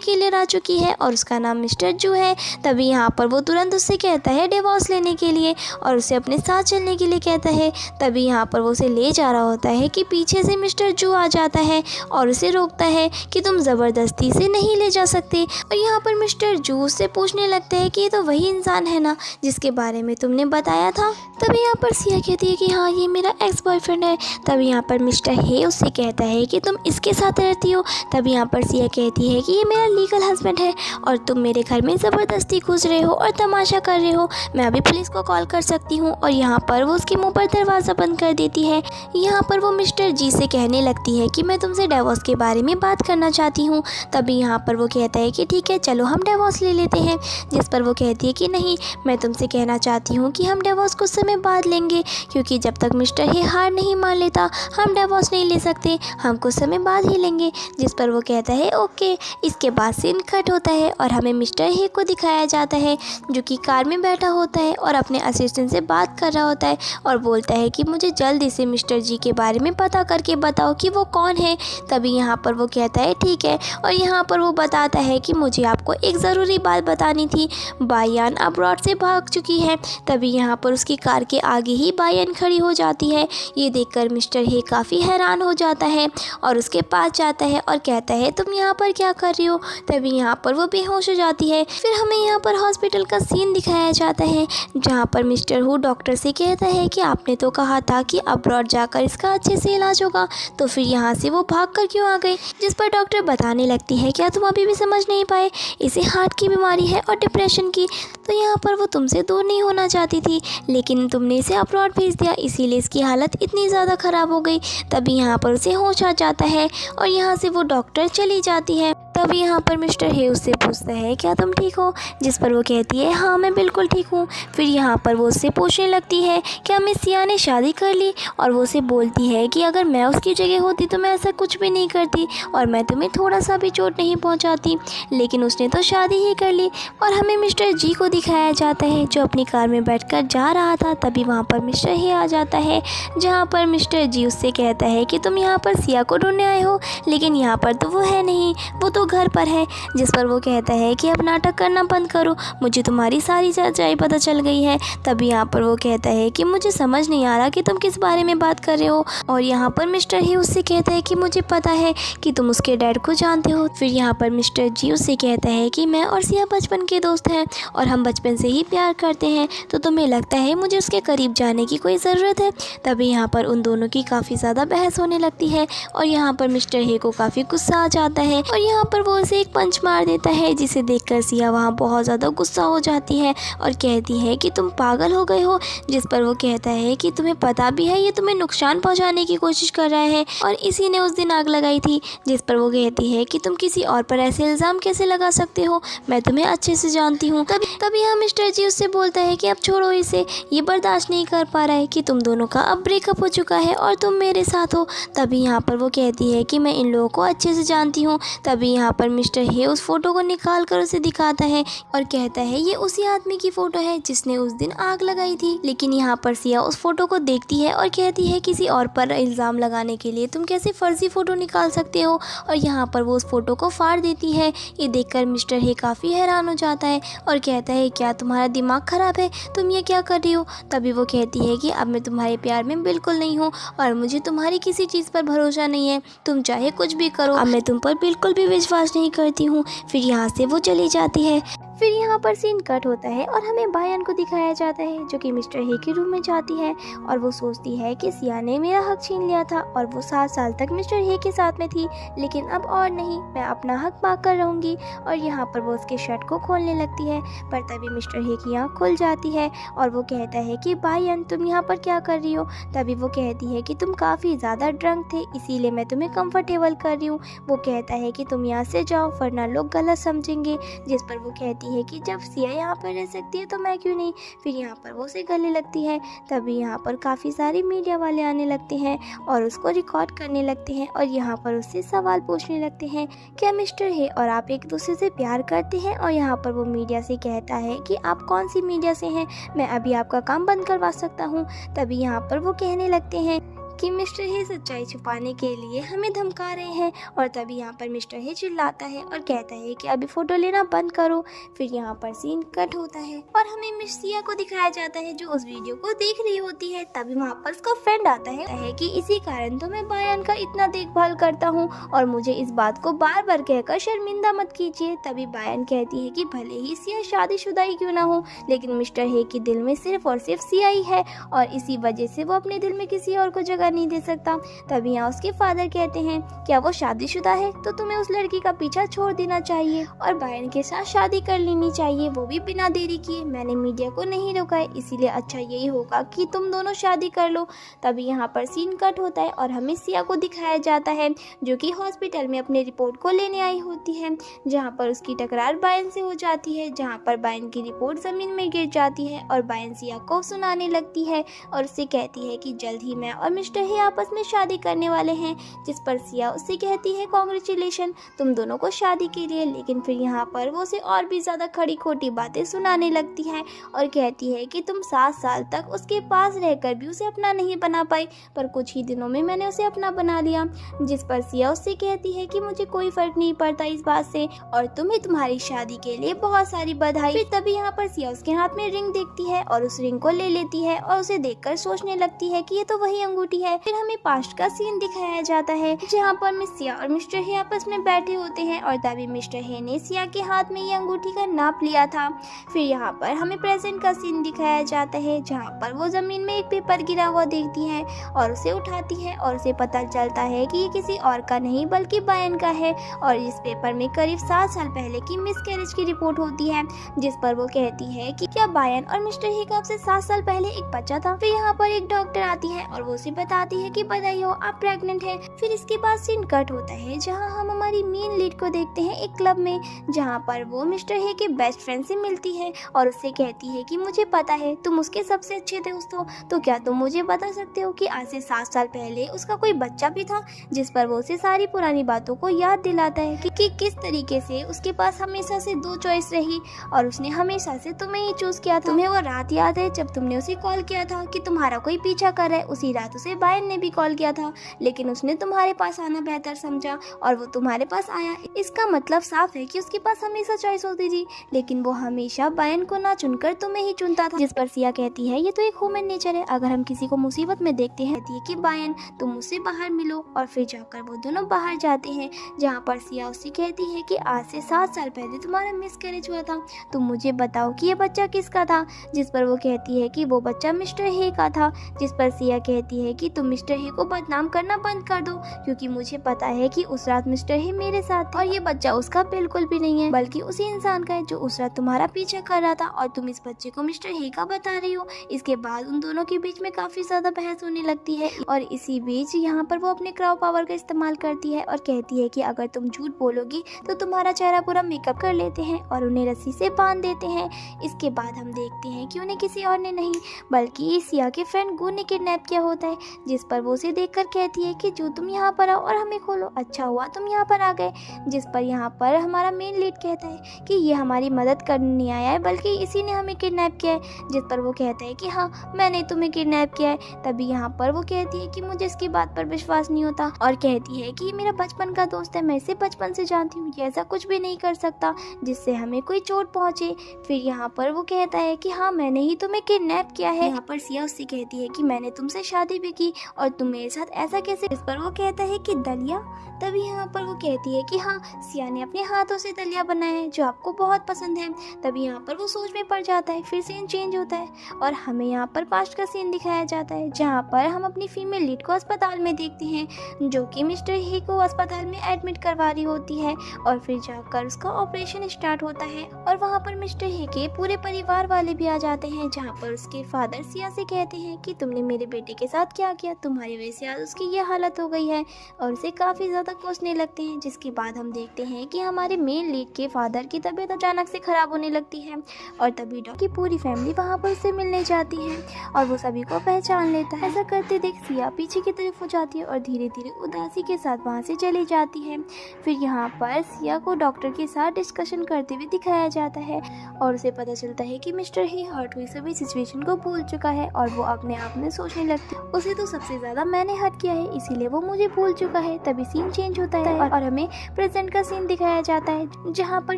Speaker 1: क्लियर आ चुकी है और उसका नाम मिस्टर जू है। तभी यहाँ पर वो तुरंत उससे कहता है डिवोर्स लेने के लिए और उसे अपने साथ चलने के लिए कहता है। तभी यहाँ पर वो उसे ले जा रहा होता है कि पीछे से मिस्टर जू आ जाता है और उसे रोकता है कि तुम ज़बरदस्ती से नहीं ले जा सकते। और यहाँ पर मिस्टर जू उससे पूछने लगता है कि ये तो वही इंसान है ना जिसके बारे में तुमने बताया था। तभी यहाँ पर सिया कहती है कि हाँ ये मेरा एक्स बॉयफ्रेंड है। तभी यहाँ पर मिस्टर हे उससे कहता है कि तुम इसके साथ रहती हो। तभी यहाँ पर सिया कहती है कि ये मेरा लीगल हस्बैंड है और तुम मेरे घर में ज़बरदस्ती घुस रहे हो और तमाशा कर रहे हो, मैं अभी पुलिस को कॉल कर सकती हूँ। और यहाँ पर वो उसके मुँह पर दरवाज़ा बंद कर देती है। यहाँ पर वो मिस्टर जी से कहने लगती है कि मैं तुमसे डिवोर्स के बारे में बात करना चाहती हूँ। तभी यहाँ पर वो कहता है कि ठीक है चलो हम डिवोर्स ले लेते हैं, जिस पर वो कहती है कि नहीं, मैं तुमसे कहना चाहती हूँ कि हम डिवोर्स कुछ समय बाद लेंगे, क्योंकि जब तक मिस्टर हे हार नहीं मान लेता हम डिवोर्स नहीं ले सकते, हम कुछ समय बाद ही लेंगे। जिस पर वो कहता है ओके। इसके बाद सीन कट होता है और हमें मिस्टर हे को दिखाया जाता है जो कि कार में बैठा होता है और अपने असिस्टेंट से बात कर रहा होता है और बोलता है कि मुझे जल्दी से मिस्टर जी के बारे में पता करके बताओ कि वो कौन है। तभी यहाँ पर वो कहता है ठीक है और यहाँ पर वो बताता है कि मुझे आपको एक ज़रूरी बात बतानी थी, बायान अब्रॉड से भाग चुकी है। तभी यहाँ पर उसकी कार के आगे ही बायान खड़ी हो जाती है। ये देखकर मिस्टर हे काफ़ी हैरान हो जाता है और उसके पास जाता है और कहता है तुम यहाँ पर क्या कर रही हो। तभी यहाँ पर वो बेहोश हो जाती है। फिर हमें यहाँ पर हॉस्पिटल का सीन दिखाया जाता है, जहाँ पर मिस्टर हु डॉक्टर से कहता है कि आपने तो कहा था कि अब्रॉड जाकर इसका अच्छे से इलाज होगा, तो फिर यहाँ से वो भाग कर क्यों आ गई। जिस पर डॉक्टर बताने लगती है क्या तुम अभी भी समझ नहीं पाए, इसे हार्ट की बीमारी है और डिप्रेशन की, तो यहाँ पर वो तुमसे दूर नहीं होना चाहती थी लेकिन तुमने इसे अब्रॉड भेज दिया, इसीलिए इसकी हालत इतनी ज़्यादा ख़राब हो गई। तभी यहाँ पर उसे होश आ जाता है और यहाँ से वो डॉक्टर चली जाती है। तभी यहाँ पर मिस्टर हे उससे पूछता है क्या तुम ठीक हो, जिस पर वो कहती है हाँ मैं बिल्कुल ठीक हूँ। फिर यहाँ पर वो उससे पूछने लगती है क्या मिस सिया ने शादी कर ली, और वो उसे बोलती है कि अगर मैं उसकी जगह होती तो मैं ऐसा कुछ भी नहीं करती और मैं तुम्हें थोड़ा सा भी चोट नहीं पहुँचाती, लेकिन उसने तो शादी ही कर ली। और हमें मिस्टर जी को दिखाया जाता है जो अपनी कार में बैठकर जा रहा था। तभी वहाँ पर मिस्टर हे आ जाता है, जहाँ पर मिस्टर जी उससे कहता है कि तुम यहाँ पर सिया को ढूंढने आए हो, लेकिन यहाँ पर तो वो है नहीं, वो तो घर पर है। जिस पर वो कहता है कि अब नाटक करना बंद करो, मुझे तुम्हारी सारी सच्चाई पता चल गई है। तभी यहाँ पर वो कहता है कि मुझे समझ नहीं आ रहा कि तुम किस बारे में बात कर रहे हो। और यहाँ पर मिस्टर ही उससे कहता है कि मुझे पता है कि तुम उसके डैड को जानते हो। फिर यहाँ पर मिस्टर जी उससे कहता है कि मैं और सिया बचपन के दोस्त हैं और हम बचपन से ही प्यार करते हैं, तो तुम्हें लगता है मुझे उसके करीब जाने की कोई ज़रूरत है। तभी यहाँ पर उन दोनों की काफ़ी ज़्यादा बहस होने लगती है और यहाँ पर मिस्टर हे को काफ़ी गुस्सा आ जाता है और यहाँ पर वो उसे एक पंच मार देता है, जिसे देखकर सिया वहाँ बहुत ज़्यादा गुस्सा हो जाती है और कहती है कि तुम पागल हो गए हो। जिस पर वो कहता है कि तुम्हें पता भी है ये तुम्हें नुकसान पहुँचाने की कोशिश कर रहा है और इसी ने उस दिन आग लगाई थी। जिस पर वो कहती है कि तुम किसी और पर ऐसे इल्ज़ाम कैसे लगा सकते हो, मैं तुम्हें अच्छे से जानती हूँ। तभी यहाँ मिस्टर जी उससे बोलता है कि अब छोड़ो इसे, ये बर्दाश्त नहीं कर पा रहा है कि तुम दोनों का अब ब्रेकअप हो चुका है और तुम मेरे साथ हो। तभी यहाँ पर वो कहती है कि मैं इन लोगों को अच्छे से जानती हूँ। तभी यहाँ पर मिस्टर हे उस फोटो को निकाल कर उसे दिखाता है और कहता है ये उसी आदमी की फ़ोटो है जिसने उस दिन आग लगाई थी। लेकिन यहाँ पर सिया उस फोटो को देखती है और कहती है किसी और पर इल्ज़ाम लगाने के लिए तुम कैसे फ़र्ज़ी फ़ोटो निकाल सकते हो, और यहाँ पर वो उस फोटो को फाड़ देती है। ये देखकर मिस्टर हे काफ़ी हैरान हो जाता है और कहता है क्या तुम्हारा दिमाग ख़राब है, तुम ये क्या कर रही हो। तभी वो कहती है कि अब मैं तुम्हारे प्यार में बिल्कुल नहीं हूँ और मुझे तुम्हारी किसी चीज़ पर भरोसा नहीं है, तुम चाहे कुछ भी करो, अब मैं तुम पर बिल्कुल भी विश्वास नहीं करती हूँ। फिर यहाँ से वो चली जाती है। फिर यहाँ पर सीन कट होता है और हमें बायन को दिखाया जाता है जो कि मिस्टर हे के रूम में जाती है और वो सोचती है कि सिया ने मेरा हक छीन लिया था और वो 7 साल तक मिस्टर हे के साथ में थी, लेकिन अब और नहीं, मैं अपना हक पा कर रहूँगी। और यहाँ पर वो उसके शर्ट को खोलने लगती है, पर तभी मिस्टर हे की आँख खुल जाती है और वो कहता है कि बायन तुम यहाँ पर क्या कर रही हो। तभी वो कहती है कि तुम काफ़ी ज़्यादा ड्रंक थे, इसीलिए मैं तुम्हें कंफर्टेबल कर रही हूँ। वो कहता है कि तुम यहाँ से जाओ वरना लोग गलत समझेंगे। जिस पर वो कहती है कि जब सिया यहाँ पर रह सकती है तो मैं क्यों नहीं। फिर यहाँ पर वो उसे गले लगती है। तभी यहाँ पर काफ़ी सारे मीडिया वाले आने लगते हैं और उसको रिकॉर्ड करने लगते हैं और यहाँ पर उससे सवाल पूछने लगते हैं क्या मिस्टर हे और आप एक दूसरे से प्यार करते हैं। और यहाँ पर वो मीडिया से कहता है कि आप कौन सी मीडिया से हैं, मैं अभी आपका काम बंद करवा सकता हूँ। तभी यहाँ पर वो कहने लगते हैं कि मिस्टर हे सच्चाई छुपाने के लिए हमें धमका रहे हैं। और तभी यहाँ पर मिस्टर हे चिल्लाता है और कहता है कि अभी फ़ोटो लेना बंद करो। फिर यहाँ पर सीन कट होता है और हमें मिस सिया को दिखाया जाता है जो उस वीडियो को देख रही होती है। तभी वहाँ पर उसका फ्रेंड आता है कि इसी कारण तो मैं बायन का इतना देखभाल करता हूँ और मुझे इस बात को बार बार कहकर शर्मिंदा मत कीजिए। तभी बायन कहती है कि भले ही सिया शादीशुदा ही क्यों ना हो, लेकिन मिस्टर हे के दिल में सिर्फ और सिर्फ सिया ही है और इसी वजह से वो अपने दिल में किसी और को जगह नहीं दे सकता। तभी यहाँ उसके फादर कहते हैं क्या वो शादीशुदा है तो तुम्हें उस लड़की का पीछा छोड़ देना चाहिए और बायन के साथ शादी कर लेनी चाहिए, वो भी बिना देरी किए। मैंने मीडिया को नहीं रोका है, इसीलिए अच्छा यही होगा कि तुम दोनों शादी कर लो। तभी यहाँ पर सीन कट होता है और हमें सिया को दिखाया जाता है जो कि हॉस्पिटल में अपने रिपोर्ट को लेने आई होती है, जहाँ पर उसकी टकरार बायन से हो जाती है, जहाँ पर बायन की रिपोर्ट जमीन में गिर जाती है और बायन सिया को सुनाने लगती है और उससे कहती है कि जल्द ही मैं और मिस्टर हे आपस में शादी करने वाले हैं। जिस पर सिया उससे कहती है कांग्रेचुलेशन तुम दोनों को शादी के लिए। लेकिन फिर यहाँ पर वो उसे और भी ज़्यादा खड़ी खोटी बातें सुनाने लगती है और कहती है कि तुम 7 साल तक उसके पास रहकर भी उसे अपना नहीं बना पाई, पर कुछ ही दिनों में मैंने उसे अपना बना लिया। जिस पर सिया उससे कहती है कि मुझे कोई फर्क नहीं पड़ता इस बात से और तुम्हें तुम्हारी शादी के लिए बहुत सारी बधाई। फिर तभी यहाँ पर सिया उसके हाथ में रिंग देखती है और उस रिंग को ले लेती है और उसे देखकर सोचने लगती है कि ये तो वही अंगूठी है। फिर हमें पास्ट का सीन दिखाया जाता है जहाँ पर मिस सिया और मिस्टर हे आपस में बैठे होते हैं और तभी मिस्टर हे ने सिया के हाथ में ये अंगूठी का नाप लिया था। फिर यहाँ पर हमें प्रेजेंट का सीन दिखाया जाता है जहाँ पर वो जमीन में एक पेपर गिरा हुआ देखती है और उसे उठाती है और उसे पता चलता है कि ये किसी और का नहीं बल्कि बायन का है और इस पेपर में करीब 7 साल पहले की मिसकैरेज की रिपोर्ट होती है। जिस पर वो कहती है कि क्या बायन और मिस्टर हे का अब से 7 साल पहले एक बच्चा था। फिर यहाँ पर एक डॉक्टर आती है और वो उसे बता बताती है कि बधाई हो, आप प्रेग्नेंट हैं। फिर इसके बाद सीन कट होता है जहाँ हम हमारी मेन लीड को देखते हैं एक क्लब में, जहाँ पर वो मिस्टर हे के बेस्ट फ्रेंड से मिलती है और उससे कहती है कि मुझे पता है तुम उसके सबसे अच्छे दोस्त हो, तो क्या तुम मुझे बता सकते हो कि आज से 7 साल पहले उसका कोई बच्चा भी था। जिस पर वो उसे सारी पुरानी बातों को याद दिलाता है कि किस तरीके से उसके पास हमेशा से 2 चॉइस रही और उसने हमेशा से तुम्हें ही चूज किया था। तुम्हें वो रात याद है जब तुमने उसे कॉल किया था कि तुम्हारा कोई पीछा कर रहा है? उसी रात उसे बायन ने भी कॉल किया था, लेकिन उसने तुम्हारे पास आना बेहतर समझा और वो तुम्हारे पास आया। इसका मतलब साफ है कि उसके पास हमेशा चॉइस होती थी, लेकिन वो हमेशा बायन को ना चुनकर तुम्हें ही चुनता था। जिस पर सिया कहती है ये तो एक ह्यूमन नेचर है, अगर हम किसी को मुसीबत में देखते हैं कि बायन तुम मुझसे बाहर मिलो, और फिर जाकर वो दोनों बाहर जाते हैं, जहाँ पर सिया उससे कहती है कि आज से 7 साल पहले तुम्हारा मिसकैरेज हुआ था, तुम मुझे बताओ कि ये बच्चा किसका था। जिस पर वो कहती है कि वो बच्चा मिस्टर हे का था। जिस पर सिया कहती है कि तुम मिस्टर हे को बदनाम करना बंद कर दो, क्योंकि मुझे पता है कि उस रात मिस्टर हे मेरे साथ थे और ये बच्चा उसका बिल्कुल भी नहीं है, बल्कि उसी इंसान का है जो उस रात तुम्हारा पीछा कर रहा था, और तुम इस बच्चे को मिस्टर हे का बता रही हो। इसके बाद उन दोनों के बीच में काफी ज्यादा बहस होने लगती है और इसी बीच यहाँ पर वो अपने क्राउ पावर का इस्तेमाल करती है और कहती है कि अगर तुम झूठ बोलोगी तो तुम्हारा चेहरा पूरा मेकअप कर लेते हैं और उन्हें रस्सी से बांध देते हैं। इसके बाद हम देखते हैं कि उन्हें किसी और ने नहीं बल्कि सिया के फ्रेंड गू ने किडनैप किया होता है। जिस पर वो उसे देखकर कहती है कि जो तुम यहाँ पर आओ और हमें खोलो, अच्छा हुआ तुम यहाँ पर आ गए। जिस पर यहाँ पर हमारा मेन लीड कहता है कि ये हमारी मदद करने नहीं आया है, बल्कि इसी ने हमें किडनैप किया है। जिस पर वो कहता है कि हाँ मैंने तुम्हें किडनैप किया है। तभी यहाँ पर वो कहती है कि मुझे इसकी बात पर विश्वास नहीं होता और कहती है कि ये मेरा बचपन का दोस्त है, मैं इसे बचपन से जानती हूँ, ये ऐसा कुछ भी नहीं कर सकता जिससे हमें कोई चोट पहुँचे। फिर यहाँ पर वो कहता है कि हाँ मैंने ही तुम्हें किडनैप किया है। यहाँ पर सिया उससे कहती है कि मैंने तुमसे शादी भी की और तुम मेरे साथ ऐसा कैसे। इस पर वो कहता है कि दलिया। तभी यहाँ पर वो कहती है कि हाँ सिया ने अपने हाथों से दलिया बनाया है जो आपको बहुत पसंद है। तभी यहाँ पर वो सोच में पड़ जाता है। फिर सीन चेंज होता है और हमें यहाँ पर पास्ट का सीन दिखाया जाता है, जहाँ पर हम अपनी फीमेल लीड को अस्पताल में देखते हैं जो कि मिस्टर हे को अस्पताल में एडमिट करवा रही होती है और फिर जाकर उसका ऑपरेशन स्टार्ट होता है और वहाँ पर मिस्टर हे के पूरे परिवार वाले भी आ जाते हैं, जहाँ पर उसके फादर सिया से कहते हैं कि तुमने मेरे बेटे के साथ क्या किया, तुम्हारी वजह से आज उसकी ये हालत हो गई है, और उसे काफ़ी ज़्यादा कोसने लगते हैं। जिसके बाद हम देखते हैं कि हमारे मेन लीड के फादर की तबीयत अचानक से ख़राब होने लगती है और तभी डॉक्टर की पूरी फैमिली वहाँ पर उससे मिलने जाती है और वो सभी को पहचान लेता है। ऐसा करते देख सिया पीछे की तरफ हो जाती है और धीरे धीरे उदासी के साथ वहाँ से चली जाती है। फिर यहाँ पर सिया को डॉक्टर के साथ डिस्कशन करते हुए दिखाया जाता है और उसे पता चलता है कि मिस्टर हे हर्ट हुई सभी सिचुएशन को भूल चुका है और वो अपने आप में सोचने लगती है उसे तो सबसे ज्यादा मैंने हर्ट किया है, इसीलिए वो मुझे भूल चुका है। तभी सीन चेंज होता है और हमें प्रेजेंट का सीन दिखाया जाता है, जहाँ पर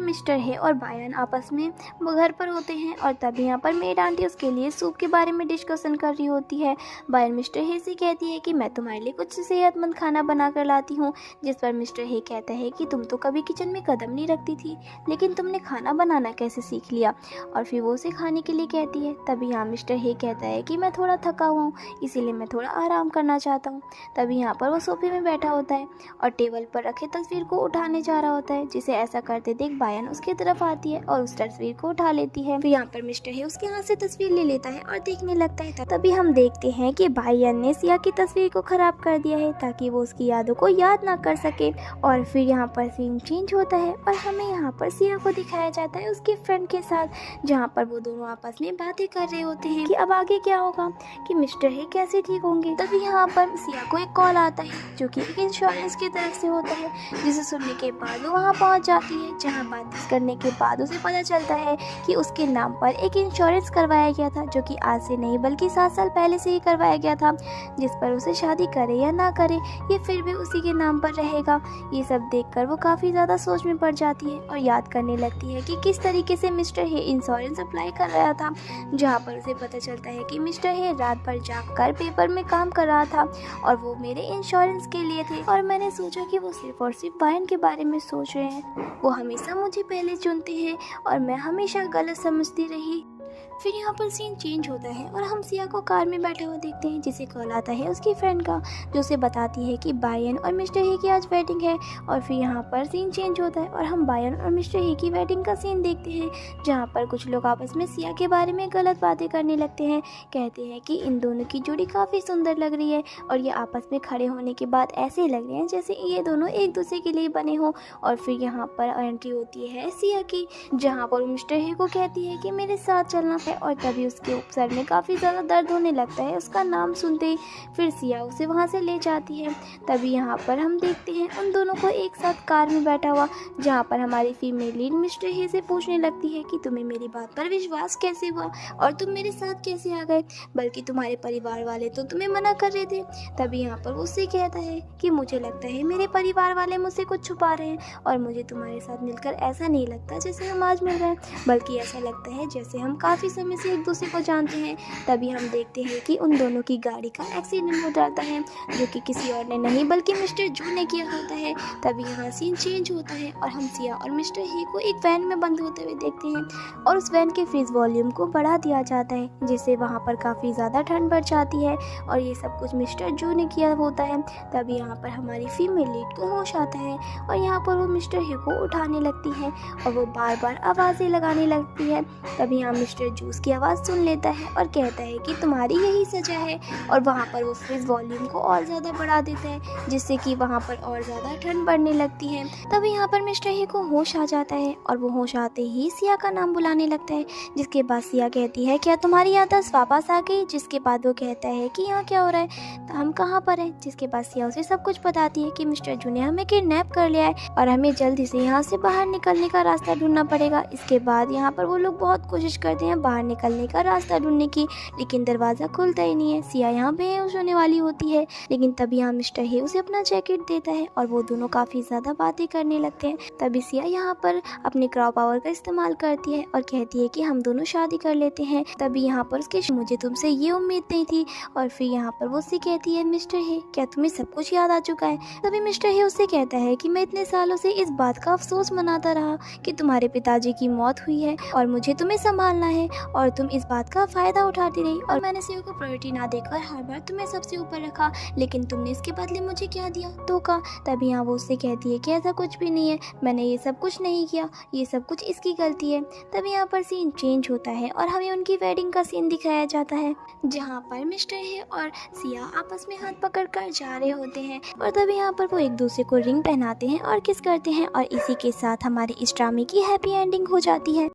Speaker 1: मिस्टर हे और बायन आपस में घर पर होते हैं और तभी यहाँ पर मेड आंटी उसके लिए सूप के बारे में डिस्कशन कर रही होती है। बायन मिस्टर हे से कहती है कि मैं तुम्हारे लिए कुछ सेहतमंद खाना बना कर लाती हूँ। जिस पर मिस्टर हे कहता है कि तुम तो कभी किचन में कदम नहीं रखती थी, लेकिन तुमने खाना बनाना कैसे सीख लिया, और फिर वो उसे खाने के लिए कहती है। तभी यहाँ मिस्टर हे कहता है कि मैं थोड़ा थका हुआ हूँ, इसीलिए मैं थोड़ा आराम करना चाहता हूँ। तभी यहाँ पर वो सोफे में बैठा होता है और टेबल पर रखे तस्वीर को उठाने जा रहा होता है, जिसे ऐसा करते देख बायन उसकी तरफ आती है और उस तस्वीर को उठा लेती है। फिर यहाँ पर मिस्टर हे उसके हाथ से तस्वीर ले लेता है और देखने लगता है। तभी हम देखते हैं कि बायन ने सिया की तस्वीर को खराब कर दिया है ताकि वो उसकी यादों को याद ना कर सके। और फिर यहाँ पर सीन चेंज होता है और हमें यहाँ पर सिया को दिखाया जाता है उसके फ्रेंड के साथ, जहाँ पर वो दोनों आपस में बातें कर रहे होते हैं कि अब आगे क्या होगा, कि मिस्टर हे कैसे ठीक होंगे। तभी यहाँ पर सिया को एक कॉल आता है जो कि एक इंश्योरेंस की तरफ से होता है, जिसे सुनने के बाद वो वहाँ पहुँच जाती है, जहाँ बात करने के बाद उसे पता चलता है कि उसके नाम पर एक इंश्योरेंस करवाया गया था, जो कि आज से नहीं बल्कि 7 साल पहले से ही करवाया गया था, जिस पर उसे शादी करे या ना करे ये फिर भी उसी के नाम पर रहेगा। ये सब देखकर वो काफ़ी ज़्यादा सोच में पड़ जाती है और याद करने लगती है कि किस तरीके से मिस्टर हे इंश्योरेंस अप्लाई कर रहा था, जहाँ पर उसे पता चलता है कि मिस्टर हे रात भर जागकर पेपर में काम कर रहा था और वो मेरे इंश्योरेंस के लिए थे, और मैंने सोचा कि वो सिर्फ और सिर्फ बायन के बारे में सोच रहे हैं, वो हमेशा मुझे पहले चुनते हैं और मैं हमेशा गलत समझती रही। फिर यहाँ पर सीन चेंज होता है और हम सिया को कार में बैठा हुआ देखते हैं, जिसे कॉल आता है उसकी फ्रेंड का, जो उसे बताती है कि बायन और मिस्टर ही की आज वेडिंग है। और फिर यहाँ पर सीन चेंज होता है और हम बायन और मिस्टर ही की वेडिंग का सीन देखते हैं, जहाँ पर कुछ लोग आपस में सिया के बारे में गलत बातें करने लगते हैं। कहते हैं कि इन दोनों की जोड़ी काफ़ी सुंदर लग रही है और ये आपस में खड़े होने के बाद ऐसे लग रहे हैं जैसे ये दोनों एक दूसरे के लिए बने हों। और फिर यहाँ पर एंट्री होती है सिया की, जहाँ पर मिस्टर ही को कहती है कि मेरे साथ चलना है। और तभी उसके सर में काफ़ी ज़्यादा दर्द होने लगता है उसका नाम सुनते ही। फिर सिया उसे वहाँ से ले जाती है। तभी यहाँ पर हम देखते हैं उन दोनों को एक साथ कार में बैठा हुआ, जहाँ पर हमारी फीमेल लीड मिस्टर ही से पूछने लगती है कि तुम्हें मेरी बात पर विश्वास कैसे हुआ और तुम मेरे साथ कैसे आ गए, बल्कि तुम्हारे परिवार वाले तो तुम्हें मना कर रहे थे। तभी यहाँ पर उससे कहता है कि मुझे लगता है मेरे परिवार वाले मुझसे कुछ छुपा रहे हैं और मुझे तुम्हारे साथ मिलकर ऐसा नहीं लगता जैसे हम आज मिल रहे हैं, बल्कि ऐसा लगता है जैसे हम काफ़ी समय से एक दूसरे को जानते हैं। तभी हम देखते हैं कि उन दोनों की गाड़ी का एक्सीडेंट हो जाता है, जो कि किसी और ने नहीं बल्कि मिस्टर जू ने किया होता है। तभी यहाँ सीन चेंज होता है और हम सिया और मिस्टर ही को एक वैन में बंद होते हुए देखते हैं और उस वैन के फ्रीज वॉल्यूम को बढ़ा दिया जाता है, जिससे वहाँ पर काफ़ी ज़्यादा ठंड बढ़ जाती है और ये सब कुछ मिस्टर जू ने किया होता है। तभी यहाँ पर हमारी फीमेल लीड को होश आता है और यहाँ पर वो मिस्टर ही को उठाने लगती है और वो बार बार आवाज़ें लगाने लगती है। तभी यहाँ मिस्टर जूस की आवाज़ सुन लेता है और कहता है कि तुम्हारी यही सजा है, और वहाँ पर वो फ्रिज वॉल्यूम को और ज़्यादा बढ़ा देता है, जिससे कि वहाँ पर और ज़्यादा ठंड बढ़ने लगती है। तभी यहाँ पर मिस्टर ही को होश आ जाता है और वो होश आते ही सिया का नाम बुलाने लगता है, जिसके बाद सिया कहती है क्या तुम्हारी याददाश्त वापस आ गई। जिसके बाद वो कहता है कि यहाँ क्या हो रहा है, तो हम कहाँ पर हैं। जिसके बाद सिया उसे सब कुछ बताती है कि मिस्टर जू ने हमें किडनैप कर लिया है और हमें जल्दी से यहाँ से बाहर निकलने का रास्ता ढूंढना पड़ेगा। इसके बाद यहाँ पर वो लोग बहुत कोशिश करते हैं बाहर निकलने का रास्ता ढूंढने की, लेकिन दरवाज़ा खुलता ही नहीं है। सिया यहाँ बेहोश होने वाली होती है, लेकिन तभी यहाँ मिस्टर ही उसे अपना जैकेट देता है और वो दोनों काफ़ी ज़्यादा बातें करने लगते हैं। तभी सिया यहाँ पर अपने क्रॉ पावर का इस्तेमाल करती है और कहती है कि हम दोनों शादी कर लेते हैं। तभी यहाँ पर उसके मुझे तुमसे ये उम्मीद नहीं थी। और फिर यहाँ पर वो उससे कहती है मिस्टर ही क्या तुम्हें सब कुछ याद आ चुका है। तभी मिस्टर ही उससे कहता है कि मैं इतने सालों से इस बात का अफसोस मनाता रहा कि तुम्हारे पिताजी की मौत हुई है और मुझे तुम्हें संभालना है, और तुम इस बात का फ़ायदा उठाती रही और मैंने सिया को प्रायोरिटी ना देकर हर बार तुम्हें सबसे ऊपर रखा, लेकिन तुमने इसके बदले मुझे क्या दिया, धोखा। तभी यहाँ वो उससे कहती है कि ऐसा कुछ भी नहीं है, मैंने ये सब कुछ नहीं किया, ये सब कुछ इसकी गलती है। तभी यहाँ पर सीन चेंज होता है और हमें उनकी वेडिंग का सीन दिखाया जाता है, जहाँ पर मिस्टर है और सिया आपस में हाथ पकड़ कर जा रहे होते हैं और तभी यहाँ पर वो एक दूसरे को रिंग पहनाते हैं और किस करते हैं और इसी के साथ हमारे इस ड्रामे की हैप्पी एंडिंग हो जाती है।